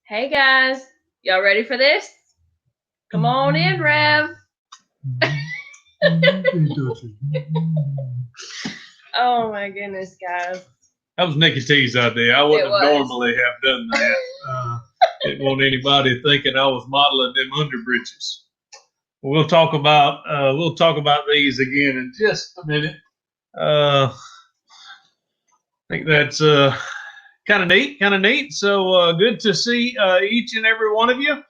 Hey guys, y'all ready for this? Come on in, Rev. Oh my goodness, guys. That was NikkiT's idea. I wouldn't have normally have done that. Didn't want anybody thinking I was modeling them underbridges. We'll talk about these again in just a minute. I think that's kind of neat. So good to see each and every one of you.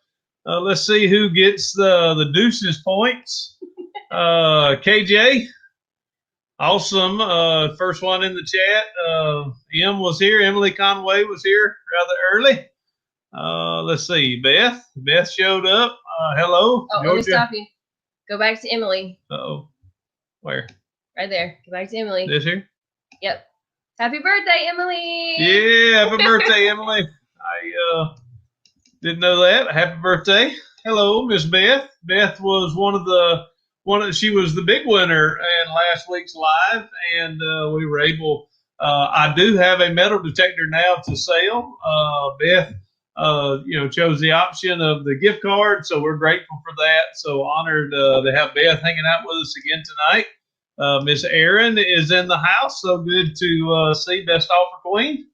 Let's see who gets the deuces points. KJ, awesome. First one in the chat. Em was here. Emily Conway was here rather early. Let's see. Beth showed up. Hello. Oh, Georgia. Let me stop you. Go back to Emily. Uh-oh. Where? Right there. Go back to Emily. This here? Yep. Happy birthday, Emily. Yeah, happy birthday, Emily. I didn't know that. Happy birthday. Hello, Miss Beth. Beth was she was the big winner in last week's live, and we were able. I do have a metal detector now to sell. Beth, chose the option of the gift card, so we're grateful for that. So honored to have Beth hanging out with us again tonight. Miss Erin is in the house, so good to see. Best offer queen.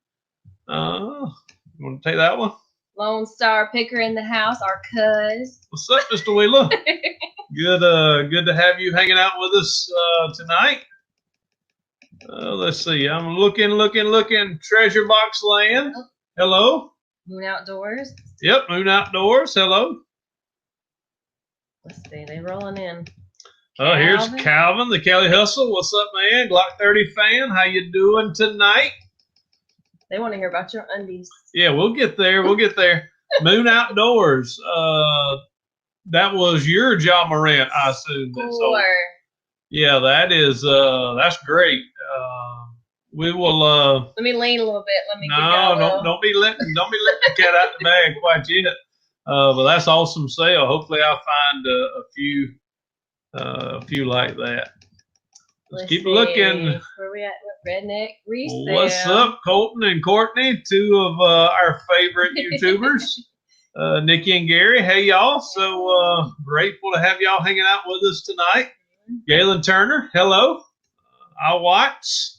You want to take that one? Lone Star Picker in the house, our cuz. What's up, Mr. Wheeler? Good to have you hanging out with us tonight. Let's see. I'm looking. Treasure Box Land. Oh. Hello. Moon Outdoors. Yep, Moon Outdoors. Hello. Let's see. They're rolling in. Oh, here's Calvin, the Cali Hustle. What's up, man? Glock 30 fan. How you doing tonight? They want to hear about your undies. Yeah, we'll get there. Moon Outdoors. That was your John Morant, I assume. Yeah, that is. That's great. We will. Let me lean a little bit. Let me. No, don't be letting the cat out the bag quite yet. But that's awesome sale. Hopefully, I'll find a few like that. Let's keep looking. Where we at with Redneck Resale? What's up, Colton and Courtney, two of our favorite YouTubers, Nikki and Gary. Hey, y'all. So grateful to have y'all hanging out with us tonight. Galen Turner, hello. I'll watch.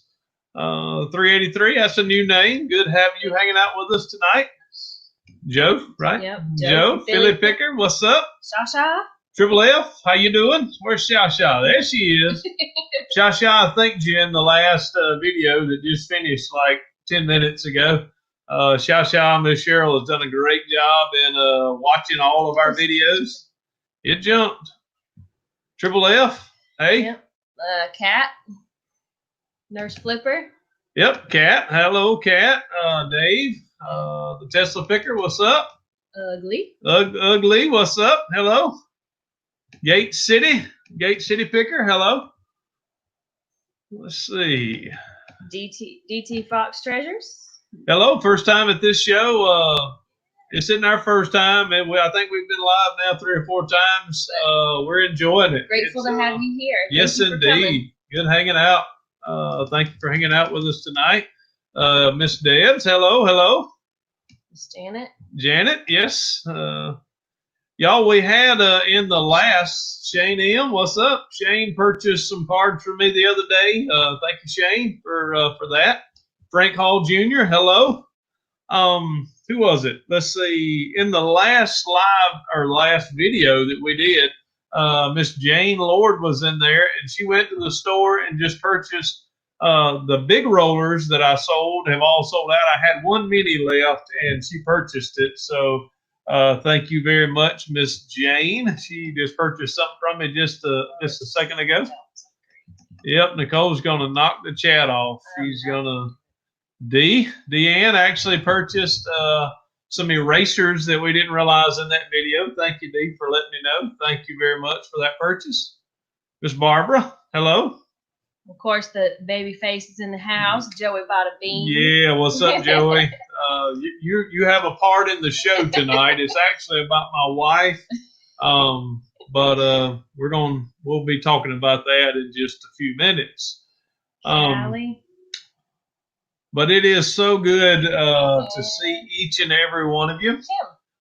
383, that's a new name. Good to have you hanging out with us tonight. Joe, right? Yep. Joe, Philly Picker, what's up? Shasha. Triple F, how you doing? Where's Shasha? There she is. Shasha, I thanked you in the last video that just finished like 10 minutes ago. Shasha, Miss Cheryl has done a great job in watching all of our videos. It jumped. Triple F, hey. Yep. Cat. Nurse Flipper. Yep, Cat. Hello, Cat. Dave, the Tesla Picker, what's up? Ugly. Ugly, what's up? Hello. Gate City Picker, hello. Let's see. DT Fox Treasures. Hello, first time at this show. It's in our first time, and I think we've been live now 3 or 4 times. We're enjoying it. Grateful to have you here. Yes, indeed. Good hanging out. Thank you for hanging out with us tonight. Miss Debs, hello. Miss Janet, yes. Y'all, we had in the last, Shane M, what's up? Shane purchased some cards for me the other day. Thank you, Shane, for that. Frank Hall Jr., hello. Who was it? Let's see. In the last video that we did, Miss Jane Lord was in there, and she went to the store and just purchased the big rollers that I sold. Have all sold out. I had one mini left, and she purchased it. So thank you very much, Miss Jane. She just purchased something from me just a second ago. Yep, Nicole's gonna knock the chat off. She's gonna. Deanne actually purchased some erasers that we didn't realize in that video. Thank you, Dee, for letting me know. Thank you very much for that purchase. Miss Barbara, hello. Of course, the baby face is in the house. Joey bought a bean. Yeah, what's up, Joey? You have a part in the show tonight. It's actually about my wife, but we'll be talking about that in just a few minutes. Sally. But it is so good to see each and every one of you.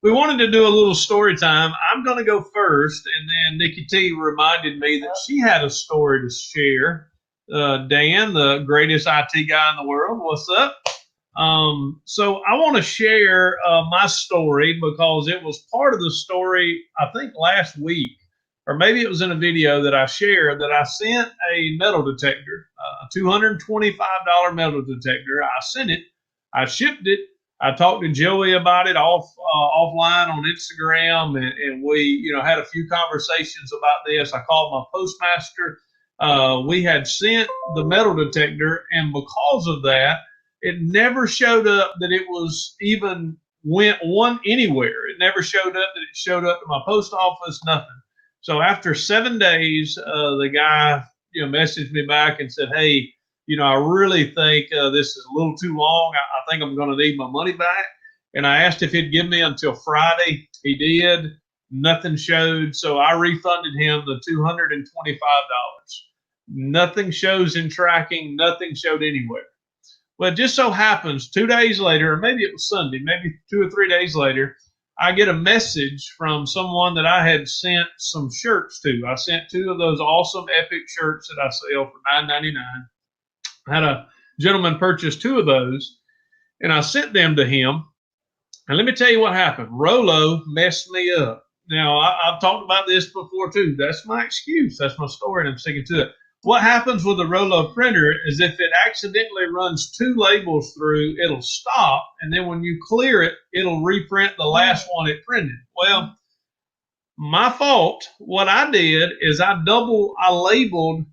We wanted to do a little story time. I'm going to go first, and then NikkiT reminded me that she had a story to share. Dan, the greatest IT guy in the world, what's up? So I want to share my story because it was part of the story, I think, last week, or maybe it was in a video that I shared that I sent a metal detector, a $225 metal detector. I sent it, I shipped it. I talked to Joey about it offline on Instagram, and we, had a few conversations about this. I called my postmaster. We had sent the metal detector, and because of that, it never showed up that it was even went one anywhere. It never showed up that it showed up to my post office, nothing. So after 7 days, the guy, messaged me back and said, "Hey, I really think this is a little too long. I think I'm going to need my money back." And I asked if he'd give me until Friday. He did. Nothing showed. So I refunded him the $225. Nothing shows in tracking. Nothing showed anywhere. Well, it just so happens 2 days later, or maybe it was Sunday, maybe 2 or 3 days later, I get a message from someone that I had sent some shirts to. I sent 2 of those awesome epic shirts that I sell for $9.99. I had a gentleman purchase 2 of those, and I sent them to him. And let me tell you what happened. Rolo messed me up. Now, I've talked about this before too. That's my excuse. That's my story, and I'm sticking to it. What happens with the Rolo printer is if it accidentally runs 2 labels through, it'll stop, and then when you clear it, it'll reprint the last one it printed. Well, my fault. What I did is I labeled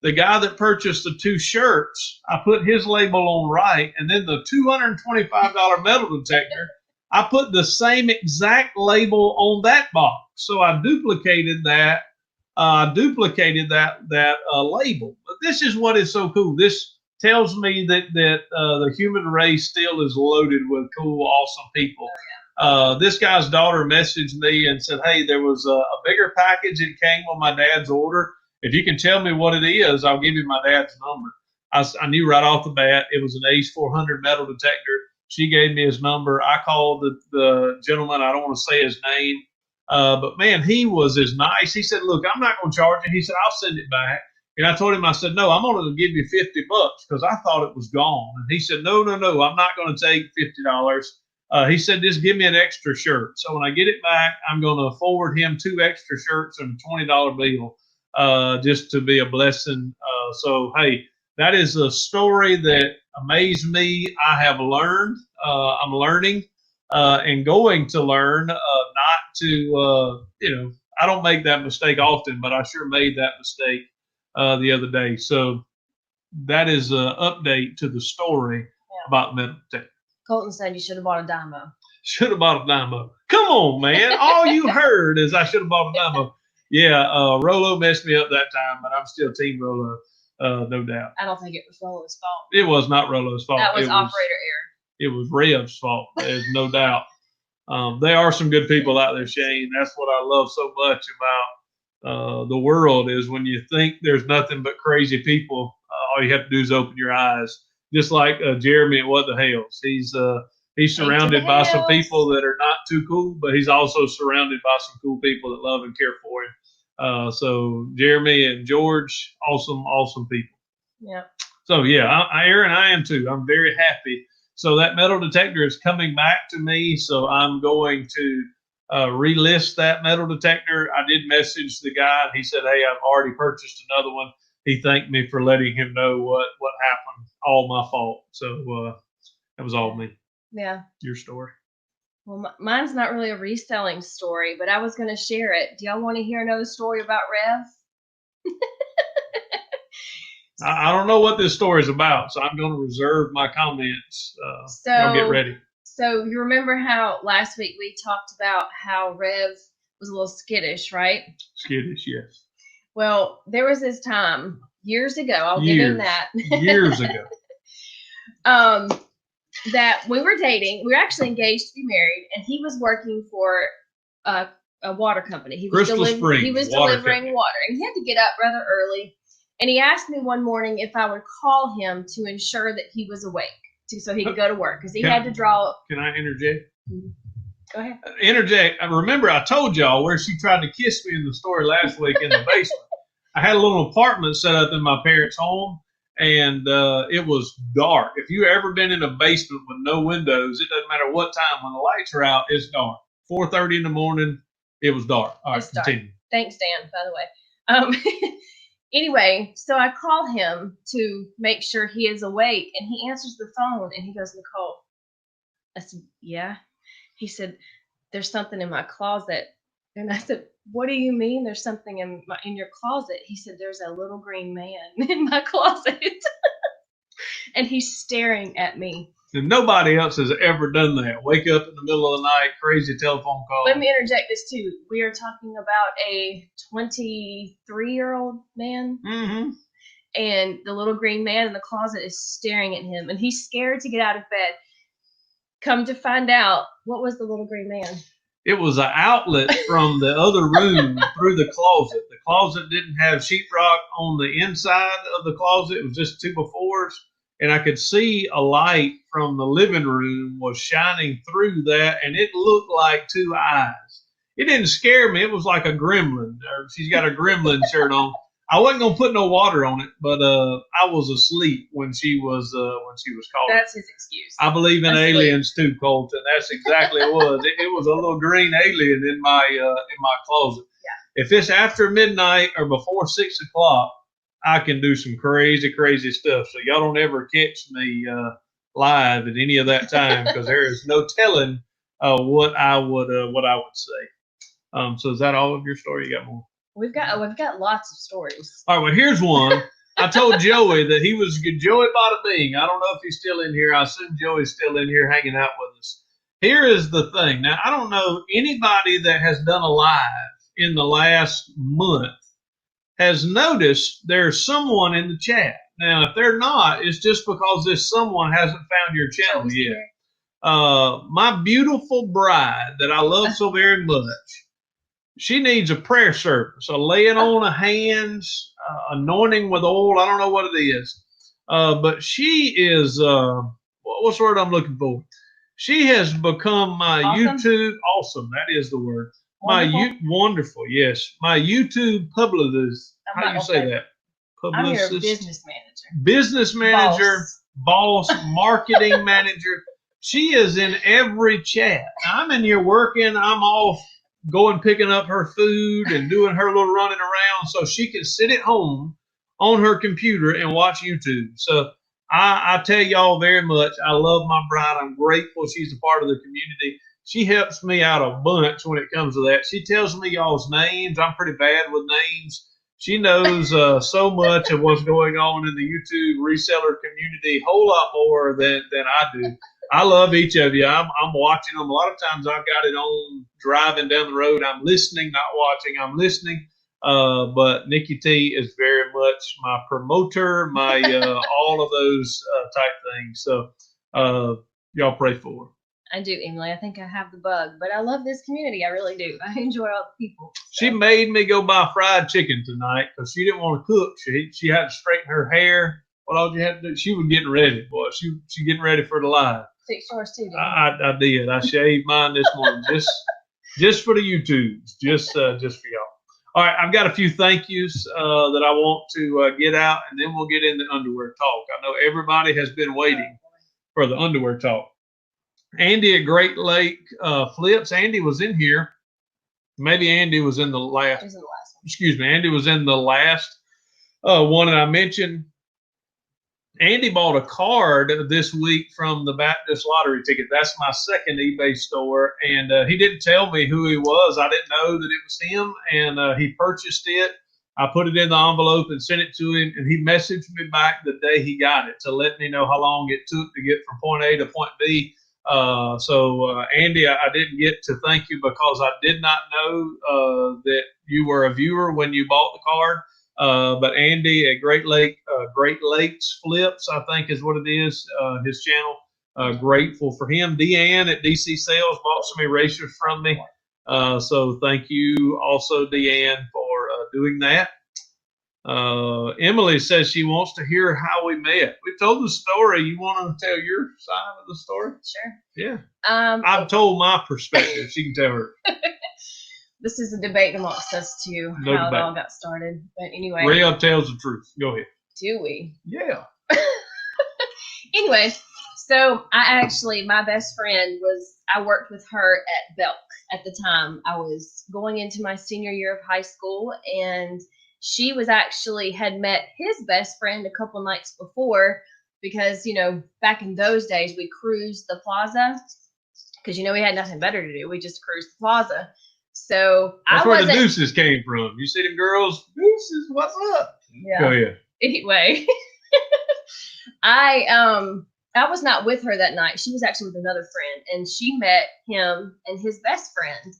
the guy that purchased the 2 shirts. I put his label on right, and then the $225 metal detector, I put the same exact label on that box. So I duplicated that label. But this is what is so cool. This tells me that the human race still is loaded with cool, awesome people. This guy's daughter messaged me and said, "Hey, there was a bigger package that came with my dad's order. If you can tell me what it is, I'll give you my dad's number." I knew right off the bat it was an ACE 400 metal detector. She gave me his number. I called the gentleman. I don't want to say his name. But man, he was as nice. He said, "Look, I'm not going to charge it." He said, "I'll send it back." And I told him, I said, "No, I'm going to give you $50 because I thought it was gone." And he said, "No, I'm not going to take $50. He said, "Just give me an extra shirt." So when I get it back, I'm going to forward him 2 extra shirts and a $20 bill, just to be a blessing. So, hey, that is a story that amazed me. I have learned. I'm learning. And going to learn not to, I don't make that mistake often, but I sure made that mistake the other day. So that is an update to the story about metal detector. Colton said you should have bought a Dymo. Should have bought a Dymo. Come on, man. All you heard is I should have bought a Dymo. Yeah, Rolo messed me up that time, but I'm still Team Rolo, no doubt. I don't think it was Rolo's fault. It was not Rolo's fault. That was operator error. It was Rev's fault. There's no doubt. There are some good people out there, Shane. That's what I love so much about the world is when you think there's nothing but crazy people, all you have to do is open your eyes. Just like Jeremy at What the Hells. He's surrounded by some people that are not too cool, but he's also surrounded by some cool people that love and care for him. So Jeremy and George, awesome people. Yeah. So yeah, Aaron, I am too. I'm very happy. So that metal detector is coming back to me. So I'm going to relist that metal detector. I did message the guy, and he said, "Hey, I've already purchased another one." He thanked me for letting him know what happened. All my fault. So that was all me. Yeah. Your story. Well, mine's not really a reselling story, but I was going to share it. Do y'all want to hear another story about Rev? I don't know what this story is about, so I'm going to reserve my comments. Y'all get ready. So you remember how last week we talked about how Rev was a little skittish, right? Skittish, yes. Well, there was this time years ago. I'll give him that. Years ago. That we were dating. We were actually engaged to be married, and he was working for a water company. He was delivering water, and he had to get up rather early. And he asked me one morning if I would call him to ensure that he was awake. so he could go to work because he had to draw. Can I interject? Go ahead. Interject. I remember I told y'all where she tried to kiss me in the story last week in the basement. I had a little apartment set up in my parents' home, and it was dark. If you ever been in a basement with no windows, it doesn't matter what time. When the lights are out, it's dark. 4:30 in the morning, it was dark. All right, continue. Thanks, Dan, by the way. Anyway, so I call him to make sure he is awake, and he answers the phone, and he goes, Nicole. I said, yeah. He said, there's something in my closet. And I said, what do you mean there's something in your closet? He said, there's a little green man in my closet. And he's staring at me. And nobody else has ever done that. Wake up in the middle of the night, crazy telephone call. Let me interject this too. We are talking about a 23-year-old man. Mm-hmm. And the little green man in the closet is staring at him. And he's scared to get out of bed. Come to find out, what was the little green man? It was an outlet from the other room through the closet. The closet didn't have sheetrock on the inside of the closet. It was just 2x4s. And I could see a light from the living room was shining through that, and it looked like two eyes. It didn't scare me. It was like a gremlin. She's got a gremlin shirt on. I wasn't gonna put no water on it, but I was asleep when she was calling. That's his excuse. I believe in aliens too, Colton. That's exactly what it was. It was a little green alien in my closet. Yeah. If it's after midnight or before 6 o'clock, I can do some crazy stuff. So y'all don't ever catch me live at any of that time because there is no telling what I would say. So is that all of your story? You got more? We've got lots of stories. All right, well, here's one. I told Joey that Joey Bada Bing. I don't know if he's still in here. I assume Joey's still in here hanging out with us. Here is the thing. Now, I don't know anybody that has done a live in the last month has noticed there's someone in the chat. Now, if they're not, it's just because this someone hasn't found your channel yet. My beautiful bride that I love so very much, she needs a prayer service, a laying on of hands, anointing with oil. I don't know what it is. But she is, what's the word I'm looking for? She has become my YouTube, awesome, that is the word. Wonderful, yes. My YouTube publicist. How do you say that? Publicist. I'm your business manager. Business manager, boss marketing manager. She is in every chat. I'm in here working. I'm off going picking up her food and doing her little running around so she can sit at home on her computer and watch YouTube. So I tell y'all very much, I love my bride. I'm grateful she's a part of the community. She helps me out a bunch when it comes to that. She tells me y'all's names. I'm pretty bad with names. She knows so much of what's going on in the YouTube reseller community, a whole lot more than I do. I love each of you. I'm watching them. A lot of times I've got it on driving down the road. I'm listening, not watching. I'm listening. But NikkiT is very much my promoter, my all of those type things. So y'all pray for her. I do, Emily. I think I have the bug, but I love this community. I really do. I enjoy all the people. So. She made me go buy fried chicken tonight because she didn't want to cook. She had to straighten her hair. What all you had to do? She was getting ready, boy. She getting ready for the live. 6 yours too, didn't you? I did. I shaved mine this morning just for the YouTubes, just for y'all. All right, I've got a few thank yous that I want to get out, and then we'll get into underwear talk. I know everybody has been waiting for the underwear talk. Andy at Great Lake Flips. Andy was in here. Maybe Andy was in the last. He's in the last one. Excuse me. Andy was in the last one that I mentioned. Andy bought a card this week from the Baptist lottery ticket. That's my second eBay store. And he didn't tell me who he was. I didn't know that it was him. And he purchased it. I put it in the envelope and sent it to him. And he messaged me back the day he got it to let me know how long it took to get from point A to point B. So Andy, I didn't get to thank you because I did not know that you were a viewer when you bought the card. But Andy at Great Lakes Flips, I think is what it is, his channel. Grateful for him. Deanne at DC Sales bought some erasers from me. So thank you also, Deanne, for doing that. Emily says she wants to hear how we met. We told the story. You want to tell your side of the story? Sure. Yeah. I've told my perspective. She can tell her. This is a debate amongst us too, No how debate. it all got started. But anyway. Rhea tells the truth. Go ahead. Do we? Yeah. Anyway, so my best friend I worked with her at Belk at the time. I was going into my senior year of high school, and she had met his best friend a couple nights before because, back in those days, we cruised the plaza because, we had nothing better to do. We just cruised the plaza. So that's where the deuces came from. You see them girls, deuces, what's up? Yeah. Go ahead. Anyway, I was not with her that night. She was actually with another friend, and she met him and his best friend.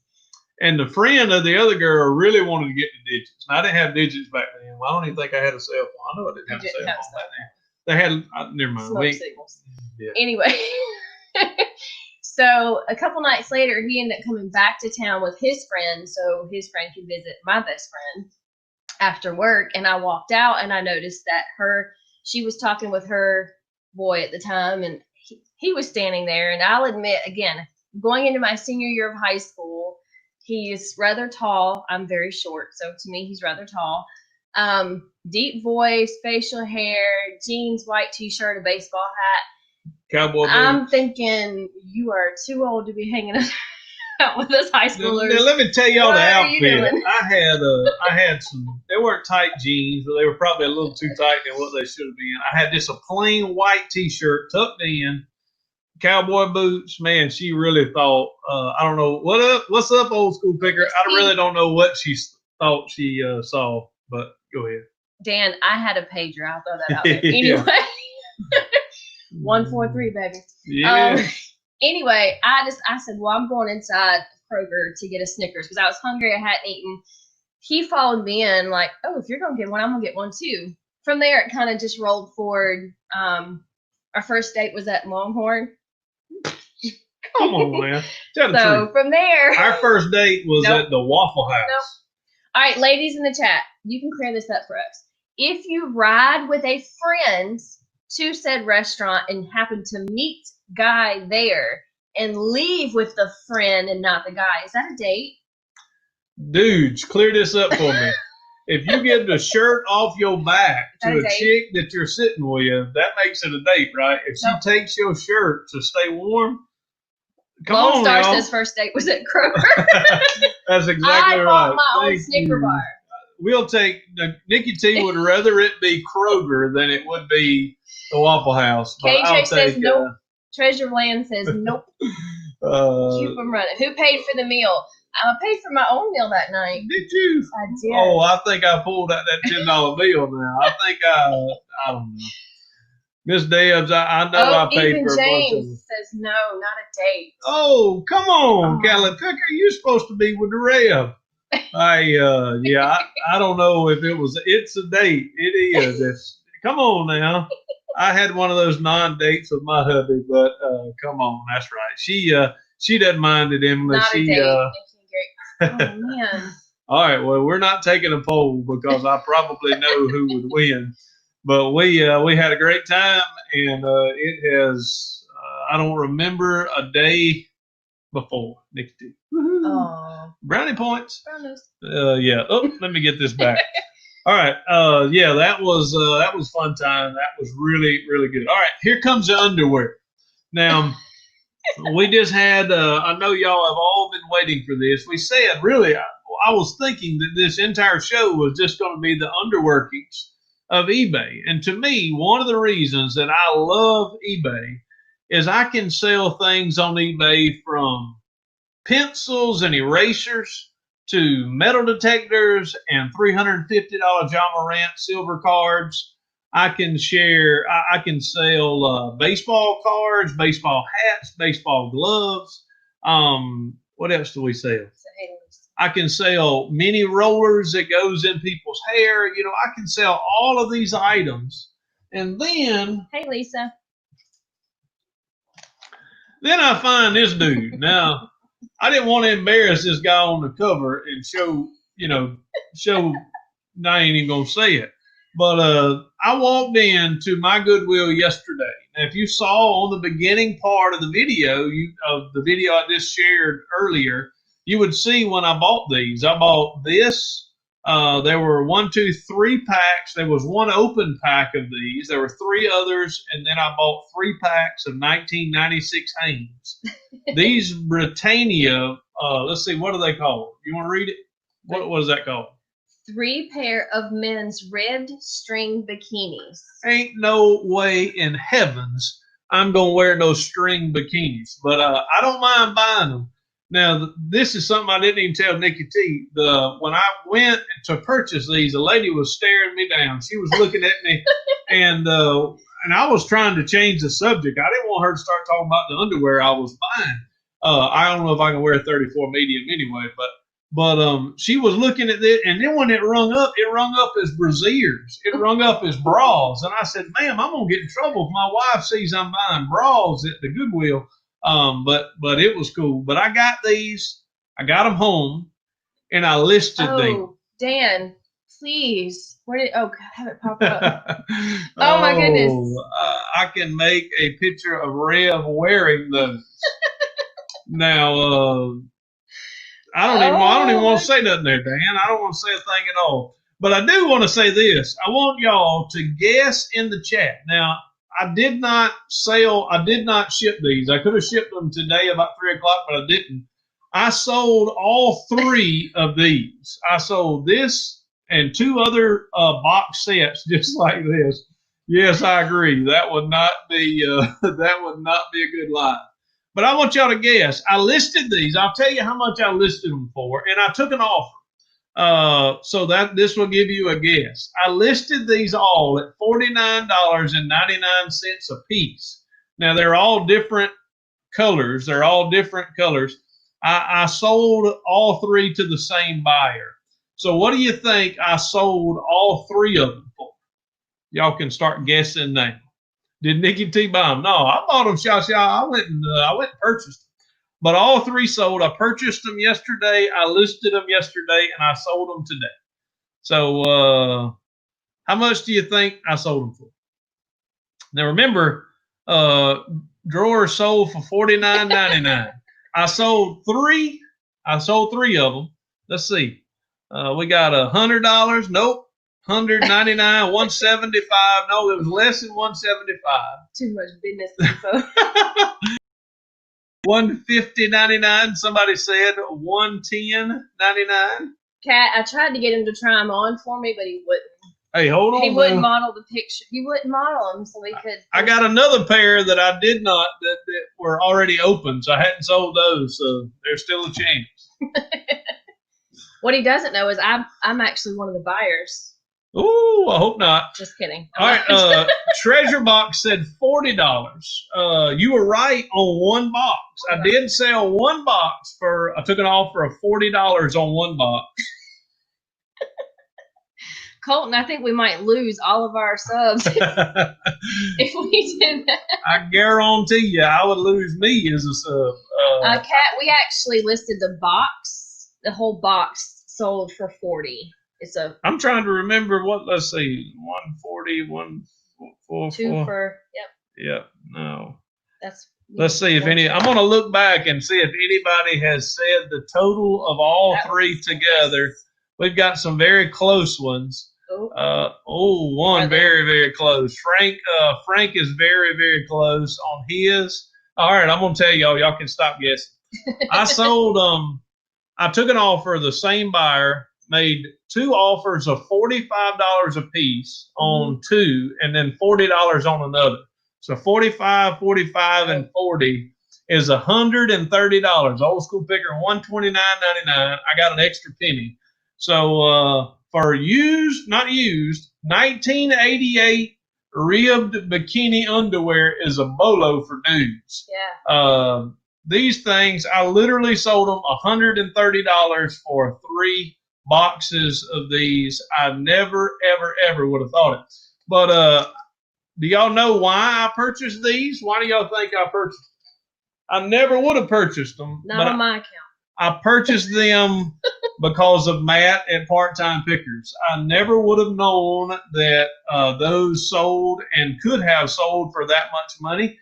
And the friend of the other girl really wanted to get the digits. And I didn't have digits back then. I don't even think I had a cell phone. I know I didn't have a cell phone back then. They had, never mind. Smoke signals. Yeah. Anyway, so a couple nights later, he ended up coming back to town with his friend so his friend could visit my best friend after work. And I walked out, and I noticed that she was talking with her boy at the time, and he was standing there. And I'll admit, again, going into my senior year of high school, he's rather tall. I'm very short, so to me, he's rather tall. Deep voice, facial hair, jeans, white t-shirt, a baseball hat. Cowboy boots. I'm thinking, you are too old to be hanging out with us high schoolers. Now, let me tell y'all the outfit. I had some. They weren't tight jeans, but they were probably a little too tight than what they should have been. I had just a plain white t-shirt tucked in, cowboy boots. Man, she really thought. I don't know what's up, old school picker. I really don't know what she thought she saw. But go ahead. Dan, I had a pager. I'll throw that out there. Anyway, 143, baby. Yeah. Anyway, I said, well, I'm going inside Kroger to get a Snickers because I was hungry. I hadn't eaten. He followed me in like, oh, if you're going to get one, I'm going to get one too. From there, it kind of just rolled forward. Our first date was at Longhorn. Come on, man. Tell the truth. From there. Our first date was at the Waffle House. Nope. All right, ladies in the chat, you can clear this up for us. If you ride with a friend to said restaurant and happen to meet guy there and leave with the friend and not the guy, is that a date? Dudes, clear this up for me. If you get the shirt off your back to a chick that you're sitting with, that makes it a date, right? If she takes your shirt to stay warm, come on, Star y'all. says first date was at Kroger. That's exactly right. I bought my own Snicker bar. We'll take NikkiT would rather it be Kroger than it would be the Waffle House. But KJ says nope. Treasure Land says nope. Keep them running. Who paid for the meal? I paid for my own meal that night. Did you? I did. Oh, I think I pulled out that $10 bill now. I think I don't know. Miss Debs, I know I paid for a bunch of them. James says no, not a date. Oh, come on, Callie Picker. You're supposed to be with the Rev. I don't know if it was. It's a date. It is. Come on now. I had one of those non-dates with my hubby, but come on, that's right. She doesn't mind it, Emily. Not a date. Oh man. All right. Well, we're not taking a poll because I probably know who would win. But we had a great time, and it has. I don't remember a day before NikkiT. Oh. Brownie points. Brownies. Yeah. Oh, let me get this back. All right. Yeah, that was fun time. That was really, really good. All right, here comes the underwear. Now, we just had. I know y'all have all been waiting for this. We said, really, I was thinking that this entire show was just going to be the underworkings of eBay. And to me, one of the reasons that I love eBay is I can sell things on eBay from pencils and erasers to metal detectors and $350 John Morant silver cards. I can sell baseball cards, baseball hats, baseball gloves. What else do we sell? I can sell mini rollers that goes in people's hair. You know, I can sell all of these items. And then... Hey, Lisa. Then I find this dude. Now, I didn't want to embarrass this guy on the cover and show, I ain't even going to say it. But I walked into my Goodwill yesterday. Now, if you saw on the beginning part of the video, I just shared earlier, you would see when I bought these. I bought this. There were 1, 2, 3 packs. There was one open pack of these. There were 3 others, and then I bought 3 packs of 1996 Hanes. These Britannia. Let's see, what are they called? You want to read it? What is that called? 3 pair of men's ribbed string bikinis. Ain't no way in heavens I'm gonna wear no string bikinis, but I don't mind buying them. Now, this is something I didn't even tell NikkiT. When I went to purchase these, a lady was staring me down. She was looking at me, and I was trying to change the subject. I didn't want her to start talking about the underwear I was buying. I don't know if I can wear a 34 medium anyway, but she was looking at this, and then when it rung up as brassieres. It rung up as bras. And I said, ma'am, I'm going to get in trouble if my wife sees I'm buying bras at the Goodwill. But it was cool. But I got these. I got them home, and I listed them. Oh, Dan, please. Have it pop up. Oh, my goodness. I can make a picture of Rev wearing those. Now, I don't even want to say nothing there, Dan. I don't want to say a thing at all. But I do want to say this. I want y'all to guess in the chat. Now, I did not ship these. I could have shipped them today about 3 o'clock, but I didn't. I sold all 3 of these. I sold this and 2 other box sets just like this. Yes, I agree. That would not be a good lie. But I want y'all to guess. I listed these. I'll tell you how much I listed them for, and I took an offer. So that this will give you a guess. I listed these all at $49.99 a piece. Now they're all different colors. I sold all 3 to the same buyer. So what do you think I sold all 3 of them for? Y'all can start guessing now. Did NikkiT buy them? No, I bought them, I went and purchased them. But all 3 sold. I purchased them yesterday. I listed them yesterday, and I sold them today. So how much do you think I sold them for? Now remember, drawers sold for $49.99. I sold 3 of them. Let's see. We got $100. Nope. $199, $175. No, it was less than $175. Too much business info. $150.99. Somebody said $110.99. Cat, I tried to get him to try them on for me, but he wouldn't. Hey, hold on. He wouldn't model the picture. He wouldn't model them, so we could. I got another pair that I did not that were already open, so I hadn't sold those. So there's still a chance. What he doesn't know is I'm actually one of the buyers. Ooh, I hope not. Just kidding. All right, Treasure Box said $40. You were right on 1 box. I did sell 1 box I took an offer of $40 on 1 box. Colton, I think we might lose all of our subs if we did that. I guarantee you, I would lose me as a sub. Kat, we actually listed the whole box sold for $40. I'm trying to remember let's see, 140, 144. 2 for, Yep, no. Let's see if I'm going to look back and see if anybody has said the total of all 3 together. We've got some very close ones. One very, very close. Frank is very, very close on his. All right, I'm going to tell y'all can stop guessing. I sold I took an offer, the same buyer made 2 offers of $45 a piece on 2, and then $40 on another. So 45, 45, and 40 is $130. Old school picker, $129.99. I got an extra penny. So for not used, 1988 ribbed bikini underwear is a BOLO for dudes. Yeah. These things, I literally sold them $130 for 3 boxes of these. I never, ever, ever would have thought it. But do y'all know why I purchased these? Why do y'all think I purchased them? I never would have purchased them. Not on my account. I purchased them because of Matt at Part-Time Pickers. I never would have known that those sold and could have sold for that much money.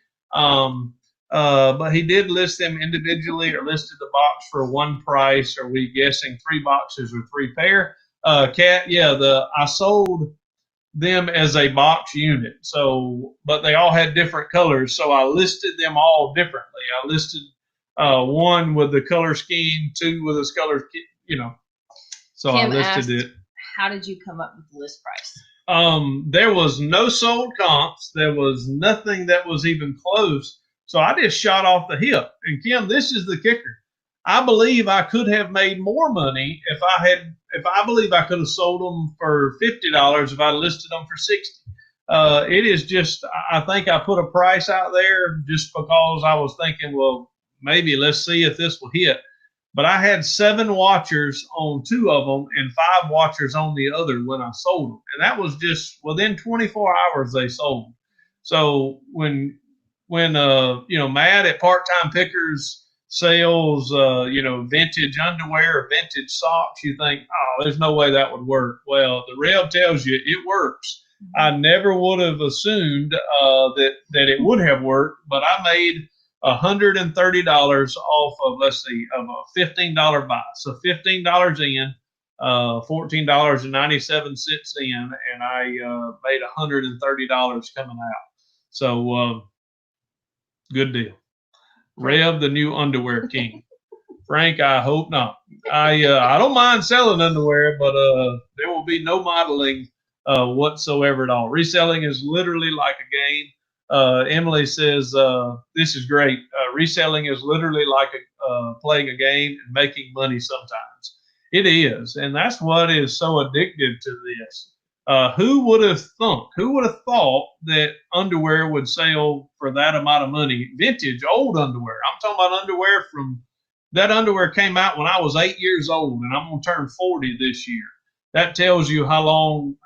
But he did list them individually, or listed the box for one price. Are we guessing 3 boxes or 3 pair? Cat, yeah, I sold them as a box unit. So, but they all had different colors, so I listed them all differently. I listed one with the color scheme, 2 with this color, So Kim I asked, listed it. how did you come up with the list price? There was no sold comps. There was nothing that was even close. So I just shot off the hip. And Kim, this is the kicker. I believe I could have made more money if I believe I could have sold them for $50 if I listed them for $60. It is just, I think I put a price out there just because I was thinking, well, maybe let's see if this will hit. But I had 7 watchers on 2 of them and 5 watchers on the other when I sold them. And that was just within 24 hours they sold. So when Matt at Part-Time Pickers sells, vintage underwear or vintage socks, you think, oh, there's no way that would work. Well, the Rev tells you it works. I never would have assumed that it would have worked, but I made $130 off of, of a $15 buy. So $15 in, $14.97 in, and I made $130 coming out. So good deal. Rev, the new underwear king. Frank, I hope not. I don't mind selling underwear, but there will be no modeling whatsoever at all. Reselling is literally like a game. Emily says, this is great. Reselling is literally like playing a game and making money sometimes. It is, and that's what is so addictive to this. Who would have thought that underwear would sell for that amount of money? Vintage, old underwear. I'm talking about underwear that underwear came out when I was 8 years old, and I'm going to turn 40 this year. That tells you how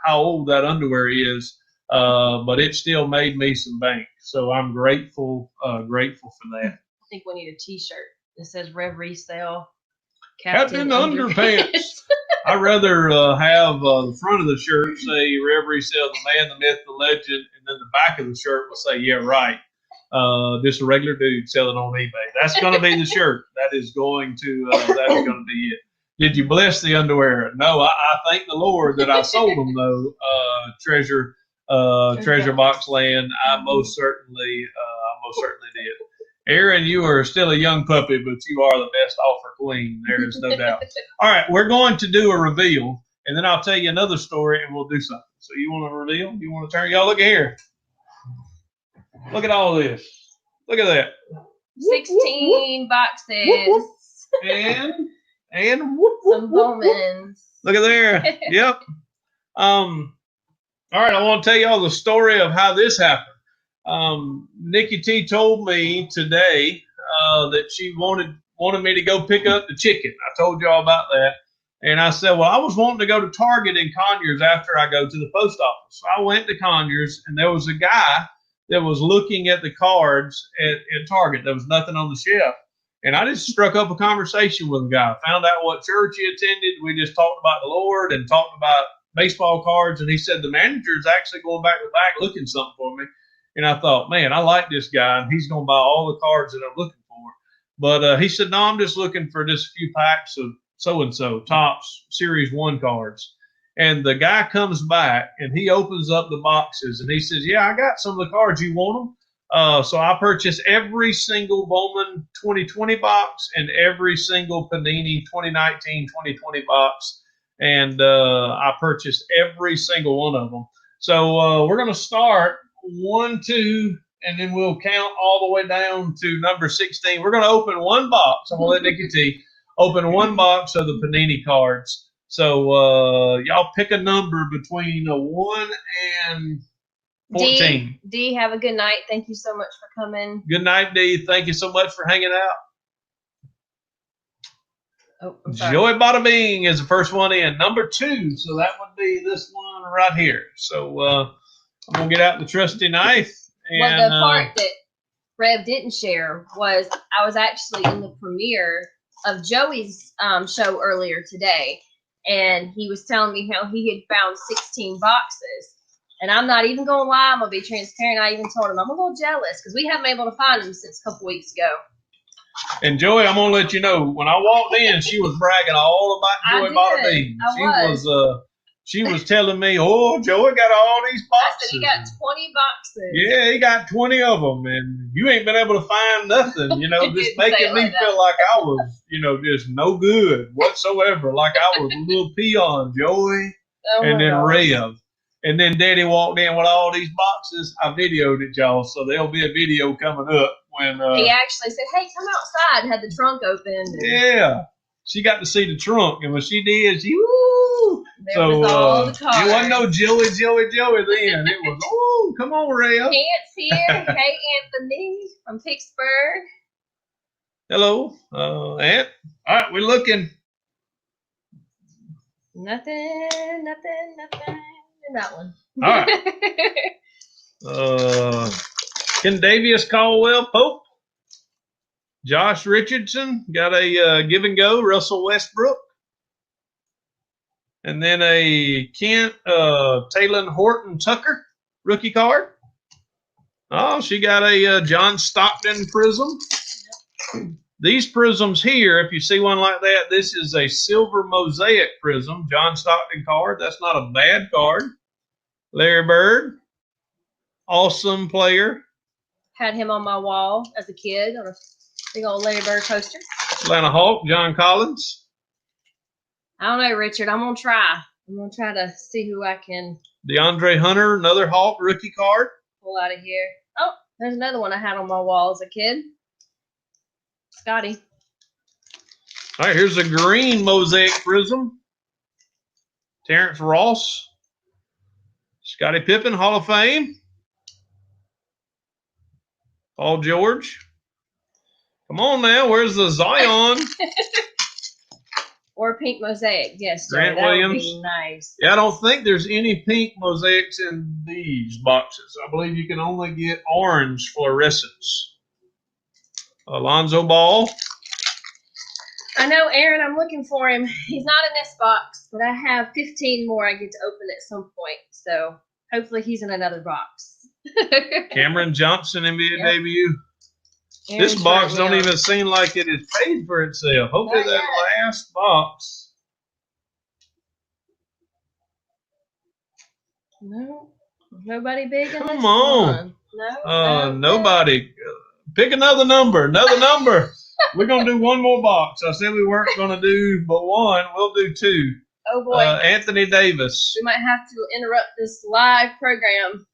old that underwear is. But it still made me some bank. So I'm grateful for that. I think we need a T-shirt that says Rev Resale Captain Underpants. I'd rather have the front of the shirt say Rev Resale, the man, the myth, the legend, and then the back of the shirt will say, yeah, right. Just a regular dude selling on eBay. That's going to be the shirt. That is going to be it. Did you bless the underwear? No, I thank the Lord that I sold them though. Treasure box land. I most certainly did. Aaron, you are still a young puppy, but you are the best offer queen. There is no doubt. All right, we're going to do a reveal, and then I'll tell you another story, and we'll do something. So you want to reveal? You want to turn? Y'all look at here. Look at all this. Look at that. 16 boxes. And some Bowmans. Look at there. Yep. All right, I want to tell y'all the story of how this happened. NikkiT told me today that she wanted me to go pick up the chicken. I told y'all about that. And I said, well, I was wanting to go to Target in Conyers after I go to the post office. So I went to Conyers, and there was a guy that was looking at the cards at Target. There was nothing on the shelf. And I just struck up a conversation with the guy, found out what church he attended. We just talked about the Lord and talked about baseball cards. And he said, the manager is actually going back to back looking something for me. And I thought, man, I like this guy, and he's going to buy all the cards that I'm looking for. But he said, no, I'm just looking for just a few packs of so-and-so, Topps Series 1 cards. And the guy comes back, and he opens up the boxes, and he says, yeah, I got some of the cards. You want them? So I purchased every single Bowman 2020 box and every single Panini 2019-2020 box. And I purchased every single one of them. So we're going to start 1, 2, and then we'll count all the way down to number 16. We're going to open one box. I'm going to let NikkiT open one box of the Panini cards. So y'all pick a number between a 1 and 14. D, have a good night. Thank you so much for coming. Good night, D. Thank you so much for hanging out. Oh, I'm sorry. Joy Bada Bing is the first one in. Number 2. So that would be this one right here. So I'm going to get out the trusty knife. And, well, the part that Rev didn't share was I was actually in the premiere of Joey's show earlier today, and he was telling me how he had found 16 boxes. And I'm not even gonna lie, I'm gonna be transparent. I even told him I'm a little jealous because we haven't been able to find them since a couple weeks ago. And Joey, I'm gonna let you know, when I walked in, she was bragging all about Joey bought a bean. She was telling me, oh, Joey got all these boxes. I said he got 20 boxes. Yeah, he got 20 of them, and you ain't been able to find nothing, just making me feel like I was, just no good whatsoever, like I was a little peon, Joey, and then Rev. And then Daddy walked in with all these boxes. I videoed it, y'all, so there'll be a video coming up when he actually said, "Hey, come outside," and had the trunk open. Yeah, she got to see the trunk, and when she did, woo! There was all the cards. It wasn't no Joey then. It was, oh, come on, Rev. Aunt's here. Hey, Anthony from Pittsburgh. Hello, Aunt. All right, we're looking. Nothing. That one. All right. Kendavius Caldwell Pope. Josh Richardson got a give and go. Russell Westbrook. And then a Kent Taylor Horton Tucker rookie card. Oh, she got a John Stockton prism. These prisms here, if you see one like that, this is a silver mosaic prism, John Stockton card. That's not a bad card. Larry Bird, awesome player. Had him on my wall as a kid on a big old Larry Bird poster. Atlanta Hawk, John Collins. I don't know, Richard. I'm going to try. I'm going to try to see who I can. DeAndre Hunter, another Hawk rookie card. Pull out of here. Oh, there's another one I had on my wall as a kid. Scotty. All right, here's a green mosaic prism. Terrence Ross. Scottie Pippen, Hall of Fame. Paul George. Come on now, where's the Zion? Or pink mosaic, yes. Grant that Williams. Would be nice. Yeah, I don't think there's any pink mosaics in these boxes. I believe you can only get orange fluorescence. Alonzo Ball. I know, Aaron, I'm looking for him. He's not in this box, but I have 15 more I get to open at some point. So hopefully he's in another box. Cameron Johnson, NBA debut. Aaron This box don't even seem like it is paid for itself. Hopefully that last box. No, nobody big in Come on. No. Nobody. Pick another number. We're going to do one more box. I said we weren't going to do but one. We'll do two. Oh, boy. Anthony Davis. We might have to interrupt this live program.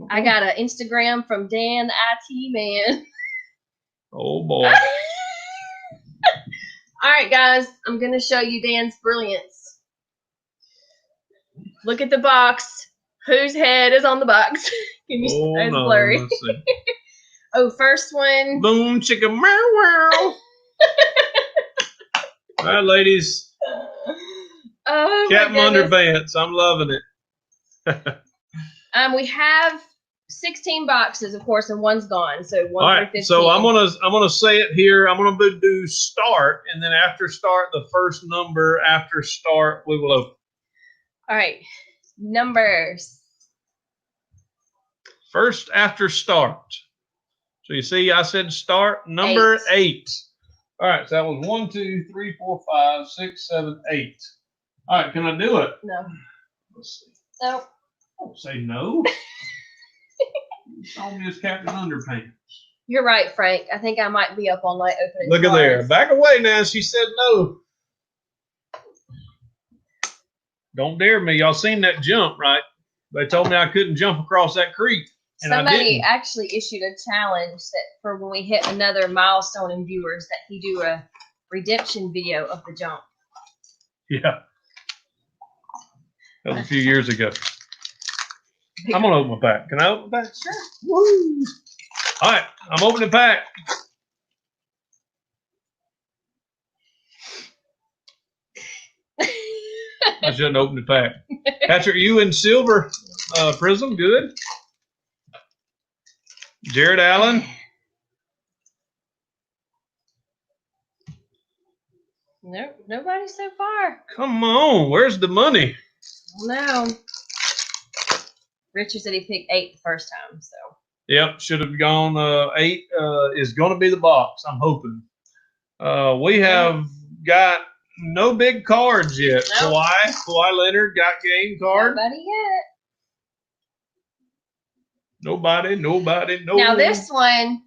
I got an Instagram from Dan, the IT man. Oh, boy. All right, guys. I'm going to show you Dan's brilliance. Look at the box. Whose head is on the box? Can you see? It's blurry. Let's see. Oh, first one. Boom, chicka, meow, wow. All right, ladies. Oh, Captain Underpants. I'm loving it. We have 16 boxes, of course, and one's gone. So 1 All right, 15. so I'm gonna say it here. I'm gonna do start, and then after start, the first number after start, we will open. All right, numbers. First after start. So you see, I said start number 8. All right, so that was 1, 2, 3, 4, 5, 6, 7, 8. All right, can I do it? No. Let's see. No. Don't say no. You saw me as Captain Underpants. You're right, Frank. I think I might be up all night opening. Look at there. Back away now. She said no. Don't dare me. Y'all seen that jump, right? They told me I couldn't jump across that creek. And somebody actually issued a challenge that for when we hit another milestone in viewers that he do a redemption video of the jump. Yeah. That was a few years ago. I'm going to open my pack. Can I open my pack? Sure. Woo! All right. I'm opening the pack. I shouldn't open the pack. Patrick, you in silver prism. Good. Jared Allen. Nope, nobody so far. Come on, where's the money? No. Richard said he picked 8 the first time, so. Yep, should have gone 8 is going to be the box, I'm hoping. We have got no big cards yet. Nope. Kawhi Leonard got game card. Nobody yet. Nobody. No. Now this one's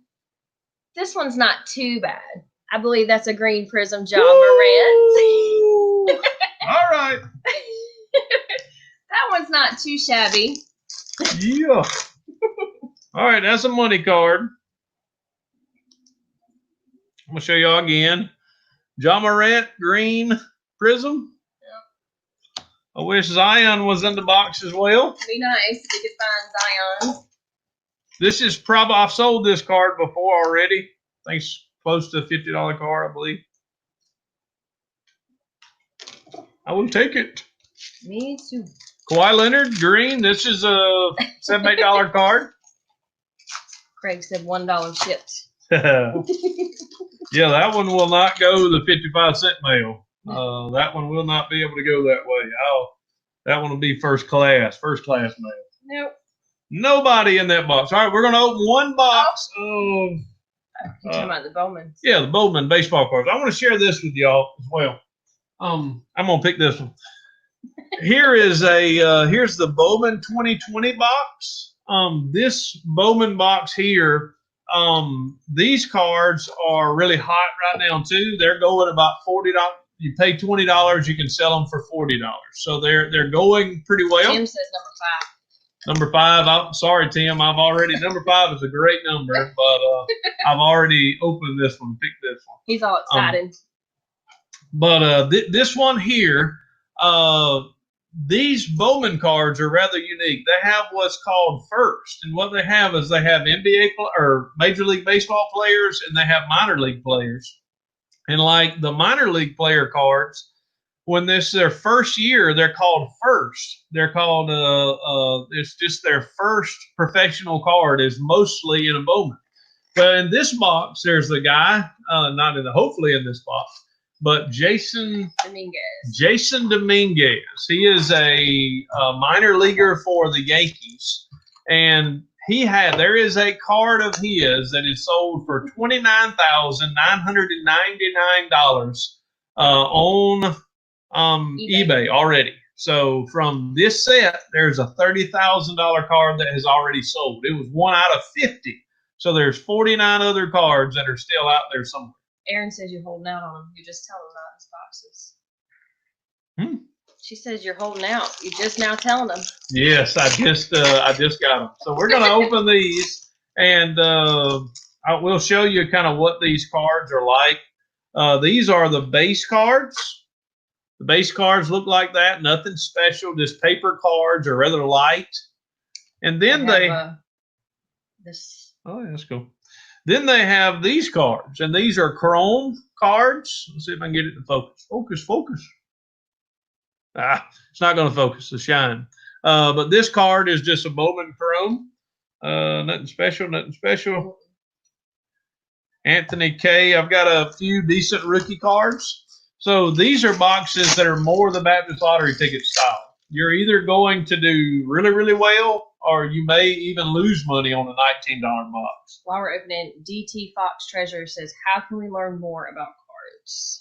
not too bad. I believe that's a green prism, John Morant. All right. That one's not too shabby. Yeah. All right, that's a money card. I'm going to show y'all again. John Morant, green prism. Yep. I wish Zion was in the box as well. It'd be nice if we could find Zion. This is probably, I've sold this card before already. I think it's close to a $50 card, I believe. I will take it. Me too. Kawhi Leonard, green. This is a $7, $8 card. Craig said $1 shipped. Yeah, that one will not go the 55-cent mail. That one will not be able to go that way. That one will be first class mail. Nope. Nobody in that box. All right, we're going to open one box of. You're talking about the Bowman. Yeah, the Bowman baseball cards. I want to share this with y'all as well. I'm going to pick this one. Here's the Bowman 2020 box. This Bowman box here, these cards are really hot right now too. They're going about $40. You pay $20, you can sell them for $40. So they're going pretty well. Tim says Number 5. I'm sorry, Tim. Number 5 is a great number, but I've already opened this one, picked this one. He's all excited. But this one here, these Bowman cards are rather unique. They have what's called first, and what they have is they have NBA or Major League Baseball players, and they have minor league players. And like the minor league player cards, when this is their first year, they're called first. They're called it's just their first professional card is mostly in a Bowman. But in this box, there's the guy, hopefully in this box, but Jason Dominguez. He is a minor leaguer for the Yankees, and there is a card of his that is sold for $29,999 on eBay already. So from this set, there's a $30,000 card that has already sold. It was 1 out of 50. So there's 49 other cards that are still out there somewhere. Aaron says you're holding out on them. You just tell them about his boxes. She says you're holding out. You're just now telling them. Yes, I just got them. So we're going to open these, and I will show you kind of what these cards are like. These are the base cards. The base cards look like that. Nothing special. Just paper cards are rather light. And then this. Oh, yeah, that's cool. Then they have these cards, and these are chrome cards. Let's see if I can get it to focus. Focus. It's not going to focus. The shine. But this card is just a Bowman chrome. Nothing special. Anthony K. I've got a few decent rookie cards. So these are boxes that are more the Baptist Lottery ticket style. You're either going to do really, really well, or you may even lose money on a $19 box. While we're opening, DT Fox Treasure says, how can we learn more about cards?